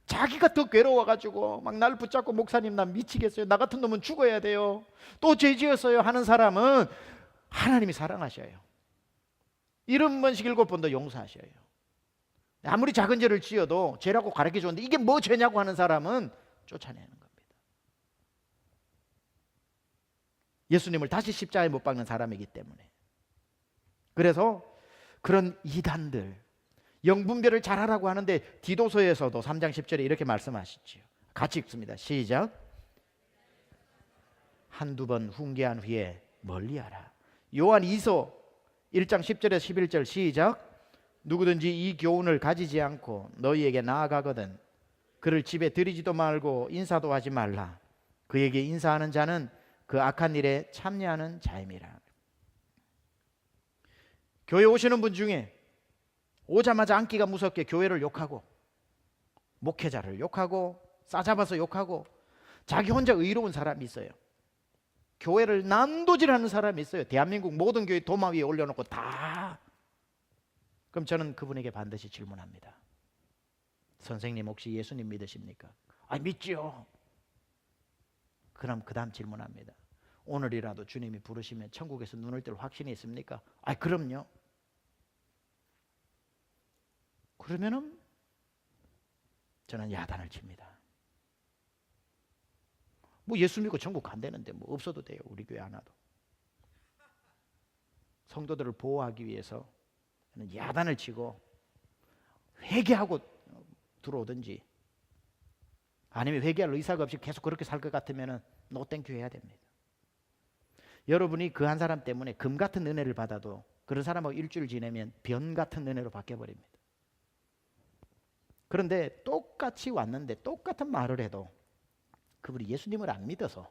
자기가 더 괴로워가지고 막 날 붙잡고 목사님 나 미치겠어요, 나 같은 놈은 죽어야 돼요, 또 죄 지었어요 하는 사람은 하나님이 사랑하셔요. 70번씩 7번 더 용서하셔요. 아무리 작은 죄를 지어도 죄라고 가르쳐 줬는데 이게 뭐 죄냐고 하는 사람은 쫓아내는 겁니다. 예수님을 다시 십자가에 못 박는 사람이기 때문에. 그래서 그런 이단들, 영분별을 잘하라고 하는데 디도서에서도 3장 10절에 이렇게 말씀하시죠. 같이 읽습니다. 시작. 한두 번 훈계한 후에 멀리하라. 요한 2서 1장 10절에서 11절 시작. 누구든지 이 교훈을 가지지 않고 너희에게 나아가거든 그를 집에 들이지도 말고 인사도 하지 말라. 그에게 인사하는 자는 그 악한 일에 참여하는 자임이라. 교회 오시는 분 중에 오자마자 앉기가 무섭게 교회를 욕하고 목회자를 욕하고 싸잡아서 욕하고 자기 혼자 의로운 사람이 있어요. 교회를 난도질하는 사람이 있어요. 대한민국 모든 교회 도마 위에 올려놓고 다. 그럼 저는 그분에게 반드시 질문합니다. 선생님 혹시 예수님 믿으십니까? 믿지요. 그럼 그 다음 질문합니다. 오늘이라도 주님이 부르시면 천국에서 눈을 뜰 확신이 있습니까? 그럼요. 그러면은 저는 야단을 칩니다. 뭐 예수 믿고 천국 간다는데 뭐 없어도 돼요. 우리 교회 하나도. 성도들을 보호하기 위해서 저는 야단을 치고 회개하고 들어오든지, 아니면 회개할 의사가 없이 계속 그렇게 살 것 같으면 노 땡큐 해야 됩니다. 여러분이 그 한 사람 때문에 금 같은 은혜를 받아도 그런 사람하고 일주일 지내면 변 같은 은혜로 바뀌어버립니다. 그런데 똑같이 왔는데 똑같은 말을 해도 그분이 예수님을 안 믿어서,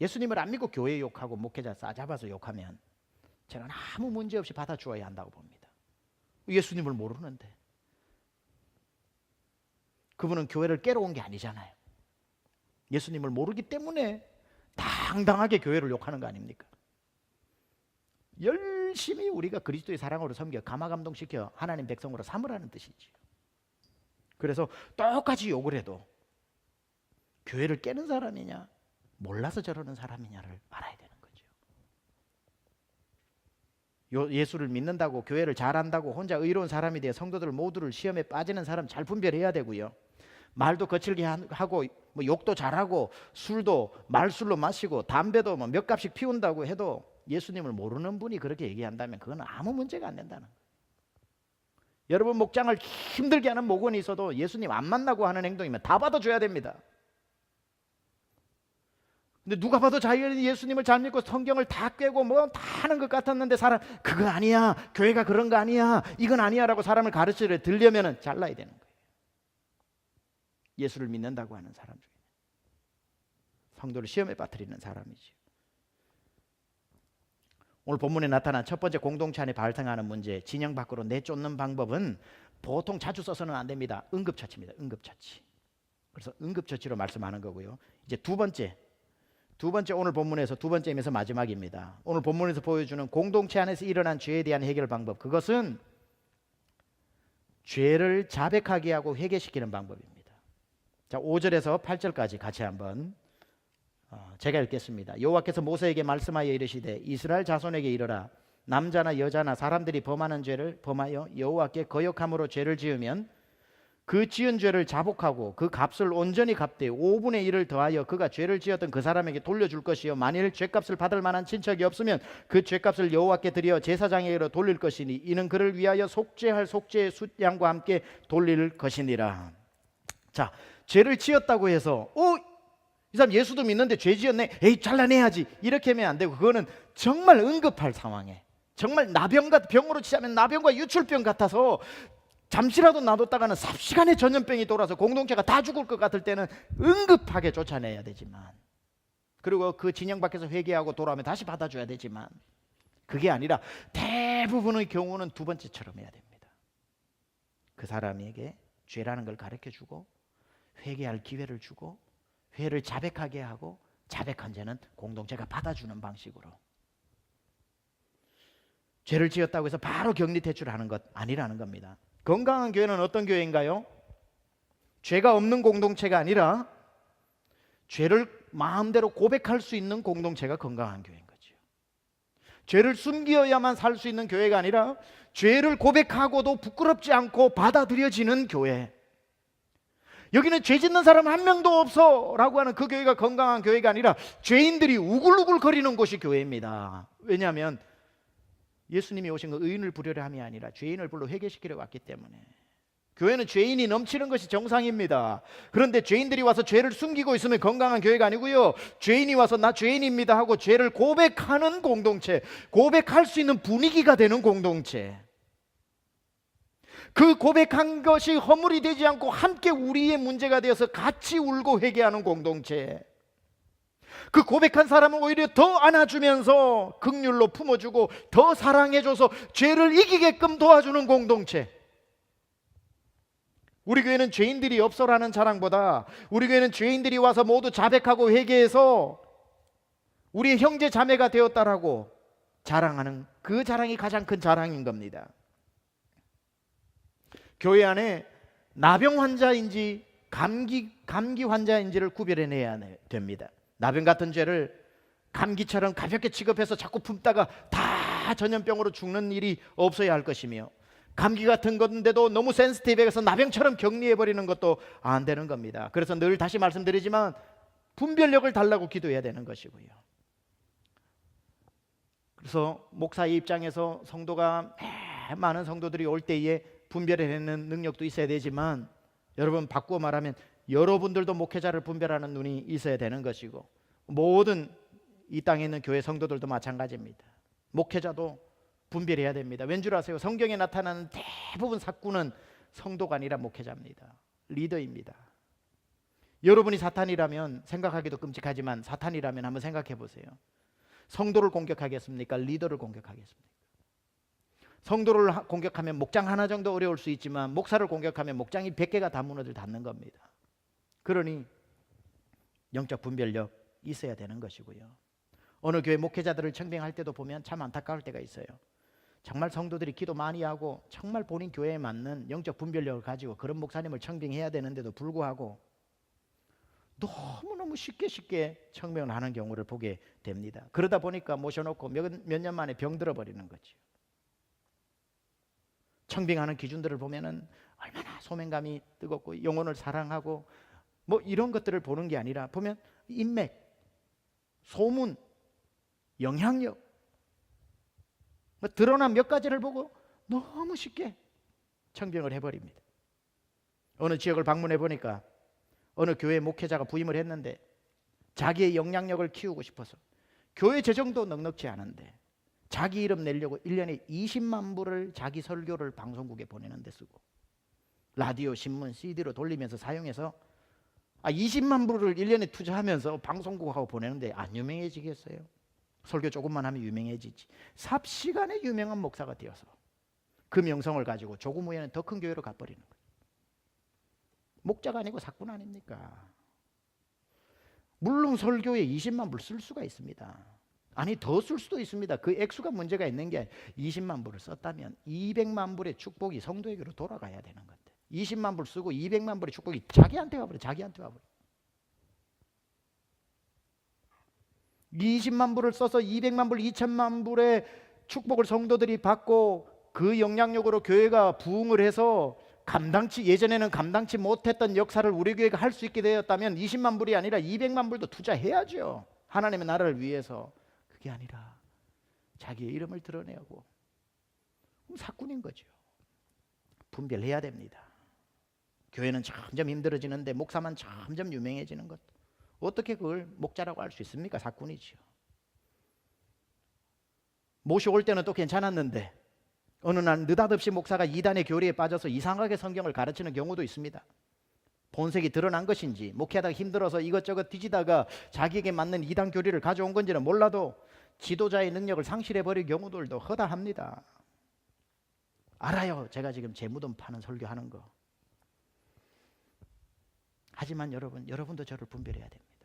예수님을 안 믿고 교회 욕하고 목회자 싸잡아서 욕하면 저는 아무 문제 없이 받아주어야 한다고 봅니다. 예수님을 모르는데. 그분은 교회를 깨러 온 게 아니잖아요. 예수님을 모르기 때문에 당당하게 교회를 욕하는 거 아닙니까? 열심히 우리가 그리스도의 사랑으로 섬겨 감화감동시켜 하나님 백성으로 삼으라는 뜻이지. 그래서 똑같이 욕을 해도 교회를 깨는 사람이냐 몰라서 저러는 사람이냐를 알아야 되는 거죠. 예수를 믿는다고 교회를 잘한다고 혼자 의로운 사람이 되어 성도들 모두를 시험에 빠지는 사람 잘 분별해야 되고요. 말도 거칠게 하고 뭐 욕도 잘하고 술도 말술로 마시고 담배도 뭐 몇 갑씩 피운다고 해도 예수님을 모르는 분이 그렇게 얘기한다면 그건 아무 문제가 안 된다는 거예요. 여러분 목장을 힘들게 하는 목원이 있어도 예수님 안 만나고 하는 행동이면 다 받아줘야 됩니다. 근데 누가 봐도 자기는 예수님을 잘 믿고 성경을 다 꿰고 뭐 다 하는 것 같았는데 사람 그거 아니야, 교회가 그런 거 아니야, 이건 아니야 라고 사람을 가르치려 들려면 잘라야 되는 거예요. 예수를 믿는다고 하는 사람 중에 성도를 시험에 빠뜨리는 사람이죠. 오늘 본문에 나타난 첫 번째 공동체 안에 발생하는 문제, 진영 밖으로 내쫓는 방법은 보통 자주 써서는 안 됩니다. 응급처치입니다. 응급처치. 그래서 응급처치로 말씀하는 거고요. 이제 두 번째 오늘 본문에서 두 번째이면서 마지막입니다. 오늘 본문에서 보여주는 공동체 안에서 일어난 죄에 대한 해결 방법, 그것은 죄를 자백하게 하고 회개시키는 방법입니다. 자, 5절에서 8절까지 같이 한번 제가 읽겠습니다. 여호와께서 모세에게 말씀하여 이르시되 이스라엘 자손에게 이르라. 남자나 여자나 사람들이 범하는 죄를 범하여 여호와께 거역함으로 죄를 지으면 그 지은 죄를 자복하고 그 값을 온전히 갚되 5분의 1을 더하여 그가 죄를 지었던 그 사람에게 돌려줄 것이요 만일 죄값을 받을 만한 친척이 없으면 그 죄값을 여호와께 드려 제사장에게로 돌릴 것이니 이는 그를 위하여 속죄할 속죄의 숫양과 함께 돌릴 것이니라. 자, 죄를 지었다고 해서 이 사람 예수도 믿는데 죄 지었네, 에이 잘라내야지, 이렇게 하면 안 되고, 그거는 정말 응급할 상황에, 정말 병으로 치자면 나병과 유출병 같아서 잠시라도 놔뒀다가는 삽시간에 전염병이 돌아서 공동체가 다 죽을 것 같을 때는 응급하게 쫓아내야 되지만, 그리고 그 진영 밖에서 회개하고 돌아오면 다시 받아줘야 되지만, 그게 아니라 대부분의 경우는 두 번째처럼 해야 됩니다. 그 사람에게 죄라는 걸 가르쳐주고 회개할 기회를 주고 회를 자백하게 하고, 자백한 죄는 공동체가 받아주는 방식으로. 죄를 지었다고 해서 바로 격리 퇴출하는 것 아니라는 겁니다. 건강한 교회는 어떤 교회인가요? 죄가 없는 공동체가 아니라 죄를 마음대로 고백할 수 있는 공동체가 건강한 교회인 거죠. 죄를 숨겨야만 살 수 있는 교회가 아니라 죄를 고백하고도 부끄럽지 않고 받아들여지는 교회. 여기는 죄 짓는 사람 한 명도 없어 라고 하는 그 교회가 건강한 교회가 아니라 죄인들이 우글우글 거리는 곳이 교회입니다. 왜냐하면 예수님이 오신 건 의인을 부르려 함이 아니라 죄인을 불러 회개시키려 왔기 때문에. 교회는 죄인이 넘치는 것이 정상입니다. 그런데 죄인들이 와서 죄를 숨기고 있으면 건강한 교회가 아니고요, 죄인이 와서 나 죄인입니다 하고 죄를 고백하는 공동체, 고백할 수 있는 분위기가 되는 공동체, 그 고백한 것이 허물이 되지 않고 함께 우리의 문제가 되어서 같이 울고 회개하는 공동체, 그 고백한 사람은 오히려 더 안아주면서 긍휼로 품어주고 더 사랑해줘서 죄를 이기게끔 도와주는 공동체. 우리 교회는 죄인들이 없어라는 자랑보다 우리 교회는 죄인들이 와서 모두 자백하고 회개해서 우리의 형제 자매가 되었다라고 자랑하는, 그 자랑이 가장 큰 자랑인 겁니다. 교회 안에 나병 환자인지 감기 환자인지를 구별해내야 됩니다. 나병 같은 죄를 감기처럼 가볍게 취급해서 자꾸 품다가 다 전염병으로 죽는 일이 없어야 할 것이며, 감기 같은 건데도 너무 센시티브해서 나병처럼 격리해버리는 것도 안 되는 겁니다. 그래서 늘 다시 말씀드리지만 분별력을 달라고 기도해야 되는 것이고요. 그래서 목사의 입장에서 성도가 많은 성도들이 올 때에 분별해내는 능력도 있어야 되지만, 여러분 바꾸어 말하면 여러분들도 목회자를 분별하는 눈이 있어야 되는 것이고, 모든 이 땅에 있는 교회 성도들도 마찬가지입니다. 목회자도 분별해야 됩니다. 왠 줄 아세요? 성경에 나타나는 대부분 사꾼은 성도가 아니라 목회자입니다. 리더입니다. 여러분이 사탄이라면, 생각하기도 끔찍하지만 사탄이라면 한번 생각해 보세요. 성도를 공격하겠습니까? 리더를 공격하겠습니까? 성도를 공격하면 목장 하나 정도 어려울 수 있지만 목사를 공격하면 목장이 100개가 다 무너질 닿는 겁니다. 그러니 영적 분별력 있어야 되는 것이고요. 어느 교회 목회자들을 청빙할 때도 보면 참 안타까울 때가 있어요. 정말 성도들이 기도 많이 하고 정말 본인 교회에 맞는 영적 분별력을 가지고 그런 목사님을 청빙해야 되는데도 불구하고 너무너무 쉽게 청빙을 하는 경우를 보게 됩니다. 그러다 보니까 모셔놓고 몇 년 만에 병들어 버리는 거죠. 청빙하는 기준들을 보면은 얼마나 소명감이 뜨겁고 영혼을 사랑하고 뭐 이런 것들을 보는 게 아니라, 보면 인맥, 소문, 영향력, 드러난 몇 가지를 보고 너무 쉽게 청정을 해버립니다. 어느 지역을 방문해 보니까 어느 교회 목회자가 부임을 했는데 자기의 영향력을 키우고 싶어서 교회 재정도 넉넉지 않은데 자기 이름 내려고 1년에 20만 불을 자기 설교를 방송국에 보내는 데 쓰고 라디오, 신문, CD로 돌리면서 사용해서 20만 불을 1년에 투자하면서 방송국하고 보내는데 안 유명해지겠어요? 설교 조금만 하면 유명해지지. 삽시간에 유명한 목사가 되어서 그 명성을 가지고 조금 후에는 더 큰 교회로 가버리는 거예요. 목자가 아니고 사꾼 아닙니까? 물론 설교에 20만 불 쓸 수가 있습니다. 아니 더 쓸 수도 있습니다. 그 액수가 문제가 있는 게 20만 불을 썼다면 200만 불의 축복이 성도에게로 돌아가야 되는 건데 20만 불 쓰고 200만 불의 축복이 자기한테 가버려. 자기한테 가버려. 20만 불을 써서 200만 불, 2천만 불의 축복을 성도들이 받고 그 영향력으로 교회가 부흥을 해서 예전에는 감당치 못했던 역사를 우리 교회가 할 수 있게 되었다면 20만 불이 아니라 200만 불도 투자해야죠. 하나님의 나라를 위해서. 그게 아니라 자기의 이름을 드러내고 사꾼인 거죠. 분별해야 됩니다. 교회는 점점 힘들어지는데 목사만 점점 유명해지는 것. 어떻게 그걸 목자라고 할 수 있습니까? 사꾼이죠. 모셔올 때는 또 괜찮았는데 어느 날 느닷없이 목사가 이단의 교리에 빠져서 이상하게 성경을 가르치는 경우도 있습니다. 본색이 드러난 것인지 목회하다가 힘들어서 이것저것 뒤지다가 자기에게 맞는 이단 교리를 가져온 건지는 몰라도 지도자의 능력을 상실해버릴 경우들도 허다합니다. 알아요. 제가 지금 제 무덤 파는 설교하는 거. 하지만 여러분도 저를 분별해야 됩니다.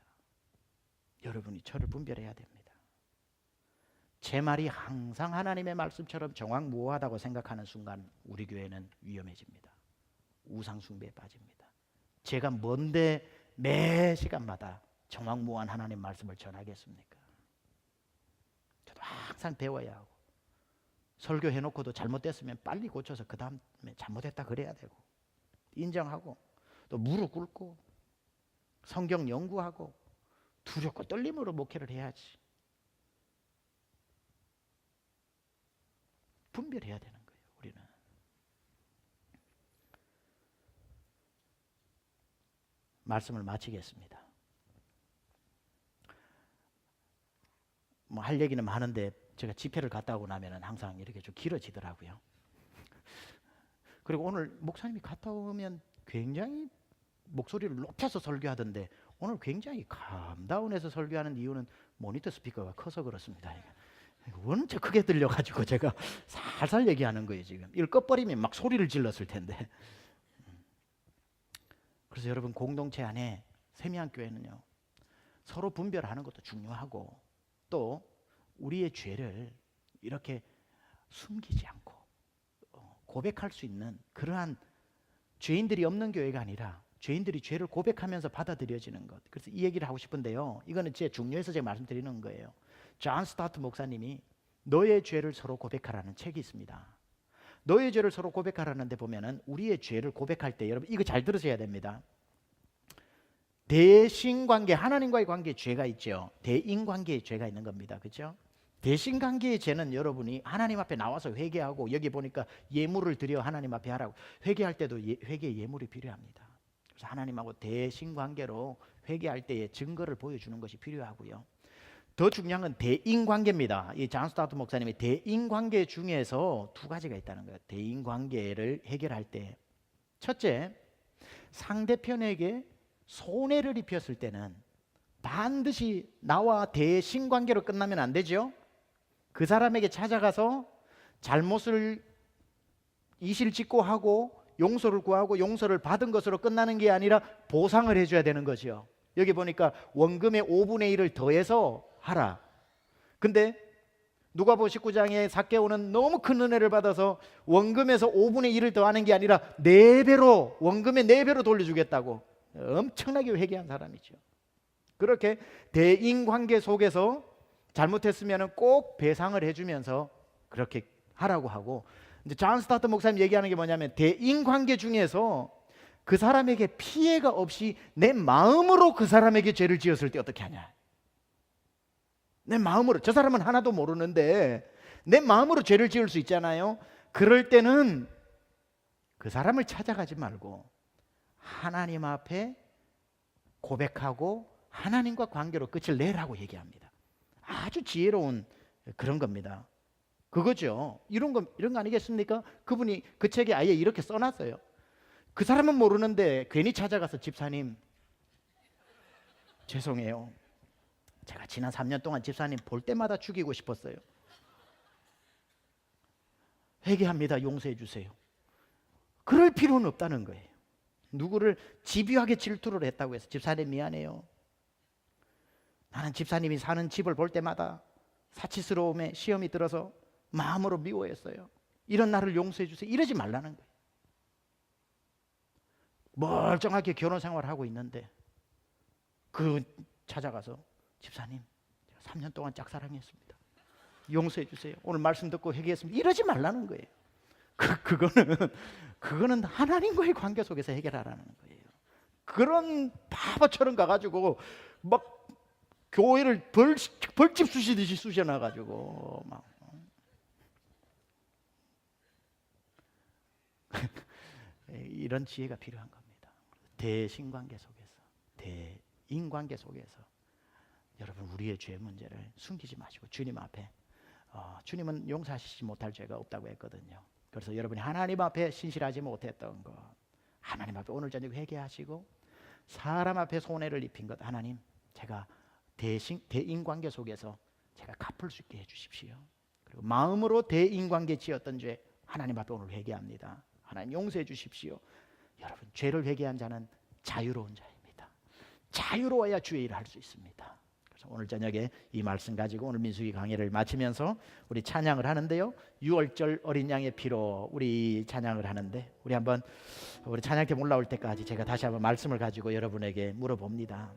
여러분이 저를 분별해야 됩니다. 제 말이 항상 하나님의 말씀처럼 정확무오하다고 생각하는 순간 우리 교회는 위험해집니다. 우상숭배에 빠집니다. 제가 뭔데 매 시간마다 정확무오한 하나님 말씀을 전하겠습니까? 저도 항상 배워야 하고 설교해놓고도 잘못됐으면 빨리 고쳐서 그 다음에 잘못했다 그래야 되고 인정하고 또 무릎 꿇고 성경 연구하고 두렵고 떨림으로 목회를 해야지. 분별해야 되는 거예요. 우리는 말씀을 마치겠습니다. 할 얘기는 많은데 제가 집회를 갔다 오고 나면은 항상 이렇게 좀 길어지더라고요. 그리고 오늘 목사님이 갔다 오면 굉장히 목소리를 높여서 설교하던데 오늘 굉장히 감다운해서 설교하는 이유는 모니터 스피커가 커서 그렇습니다. 원체 크게 들려가지고 제가 살살 얘기하는 거예요. 지금 이걸 꺼버리면 막 소리를 질렀을 텐데. 그래서 여러분 공동체 안에 세미한 교회는요 서로 분별하는 것도 중요하고 또 우리의 죄를 이렇게 숨기지 않고 고백할 수 있는 그러한 죄인들이 없는 교회가 아니라 죄인들이 죄를 고백하면서 받아들여지는 것. 그래서 이 얘기를 하고 싶은데요. 이거는 제 중요해서 제가 말씀드리는 거예요. 존 스타트 목사님이 너의 죄를 서로 고백하라는 책이 있습니다. 너의 죄를 서로 고백하라는 데 보면은 우리의 죄를 고백할 때 여러분 이거 잘 들으셔야 됩니다. 대신관계, 하나님과의 관계에 죄가 있죠. 대인관계에 죄가 있는 겁니다. 그렇죠? 대신관계의 죄는 여러분이 하나님 앞에 나와서 회개하고 여기 보니까 예물을 드려 하나님 앞에 하라고 회개할 때도 회개의 예물이 필요합니다. 그래서 하나님하고 대신관계로 회개할 때의 증거를 보여주는 것이 필요하고요. 더 중요한 건 대인관계입니다. 이 존 스타트 목사님이 대인관계 중에서 두 가지가 있다는 거예요. 대인관계를 해결할 때 첫째, 상대편에게 손해를 입혔을 때는 반드시 나와 대신관계로 끝나면 안 되죠. 그 사람에게 찾아가서 잘못을 이실직고 하고 용서를 구하고 용서를 받은 것으로 끝나는 게 아니라 보상을 해줘야 되는 거죠. 여기 보니까 원금의 5분의 1을 더해서 하라. 근데 누가복음 19장에 삭개오는 너무 큰 은혜를 받아서 원금에서 5분의 1을 더하는 게 아니라 4배로 원금의 4배로 돌려주겠다고 엄청나게 회개한 사람이죠. 그렇게 대인관계 속에서 잘못했으면 꼭 배상을 해주면서 그렇게 하라고 하고 이제 존 스타트 목사님 얘기하는 게 뭐냐면 대인관계 중에서 그 사람에게 피해가 없이 내 마음으로 그 사람에게 죄를 지었을 때 어떻게 하냐. 내 마음으로 저 사람은 하나도 모르는데 내 마음으로 죄를 지을 수 있잖아요. 그럴 때는 그 사람을 찾아가지 말고 하나님 앞에 고백하고 하나님과 관계로 끝을 내라고 얘기합니다. 아주 지혜로운 그런 겁니다. 그거죠. 이런 거 아니겠습니까? 그분이 그 책에 아예 이렇게 써놨어요. 그 사람은 모르는데 괜히 찾아가서 집사님 죄송해요. 제가 지난 3년 동안 집사님 볼 때마다 죽이고 싶었어요. 회개합니다. 용서해 주세요. 그럴 필요는 없다는 거예요. 누구를 집요하게 질투를 했다고 해서 집사님 미안해요. 나는 집사님이 사는 집을 볼 때마다 사치스러움에 시험이 들어서 마음으로 미워했어요. 이런 나를 용서해 주세요. 이러지 말라는 거예요. 멀쩡하게 결혼 생활하고 있는데 그 찾아가서 집사님 제가 3년 동안 짝사랑했습니다. 용서해 주세요. 오늘 말씀 듣고 회개했습니다. 이러지 말라는 거예요. 그거는 하나님과의 관계 속에서 해결하라는 거예요. 그런 바보처럼 가가지고 막 교회를 벌집 쑤시듯이 쑤셔놔가지고 막 이런 지혜가 필요한 겁니다. 대신관계 속에서, 대인관계 속에서 여러분 우리의 죄 문제를 숨기지 마시고 주님 앞에 주님은 용서하시지 못할 죄가 없다고 했거든요. 그래서 여러분이 하나님 앞에 신실하지 못했던 것 하나님 앞에 오늘 저녁 회개하시고 사람 앞에 손해를 입힌 것 하나님 제가 대인관계 속에서 제가 갚을 수 있게 해주십시오. 그리고 마음으로 대인관계 지었던 죄 하나님 앞에 오늘 회개합니다. 하나님 용서해 주십시오. 여러분 죄를 회개한 자는 자유로운 자입니다. 자유로워야 주의 일을 할 수 있습니다. 그래서 오늘 저녁에 이 말씀 가지고 오늘 민수기 강의를 마치면서 우리 찬양을 하는데요. 6월절 어린 양의 피로 우리 찬양을 하는데 우리 한번 우리 찬양팀 올라올 때까지 제가 다시 한번 말씀을 가지고 여러분에게 물어봅니다.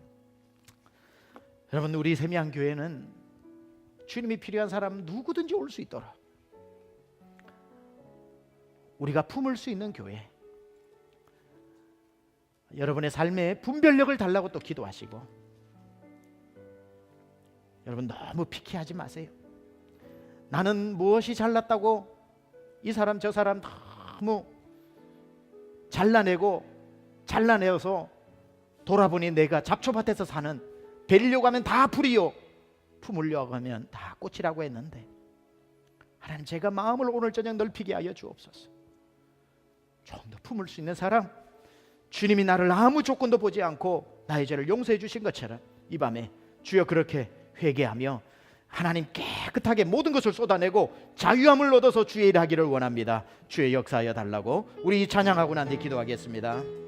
여러분 우리 세미양교회는 주님이 필요한 사람 누구든지 올 수 있도록 우리가 품을 수 있는 교회, 여러분의 삶에 분별력을 달라고 또 기도하시고 여러분 너무 피키하지 마세요. 나는 무엇이 잘났다고 이 사람 저 사람 너무 잘라내어서 돌아보니 내가 잡초밭에서 사는 베리려고 하면 다 풀이요 품으려고 하면 다 꽃이라고 했는데 하나님 제가 마음을 오늘 저녁 넓히게 하여 주옵소서. 좀 더 품을 수 있는 사람, 주님이 나를 아무 조건도 보지 않고 나의 죄를 용서해 주신 것처럼 이 밤에 주여 그렇게 회개하며 하나님 깨끗하게 모든 것을 쏟아내고 자유함을 얻어서 주의 일 하기를 원합니다. 주의 역사하여 달라고 우리 찬양하고 난 뒤 기도하겠습니다.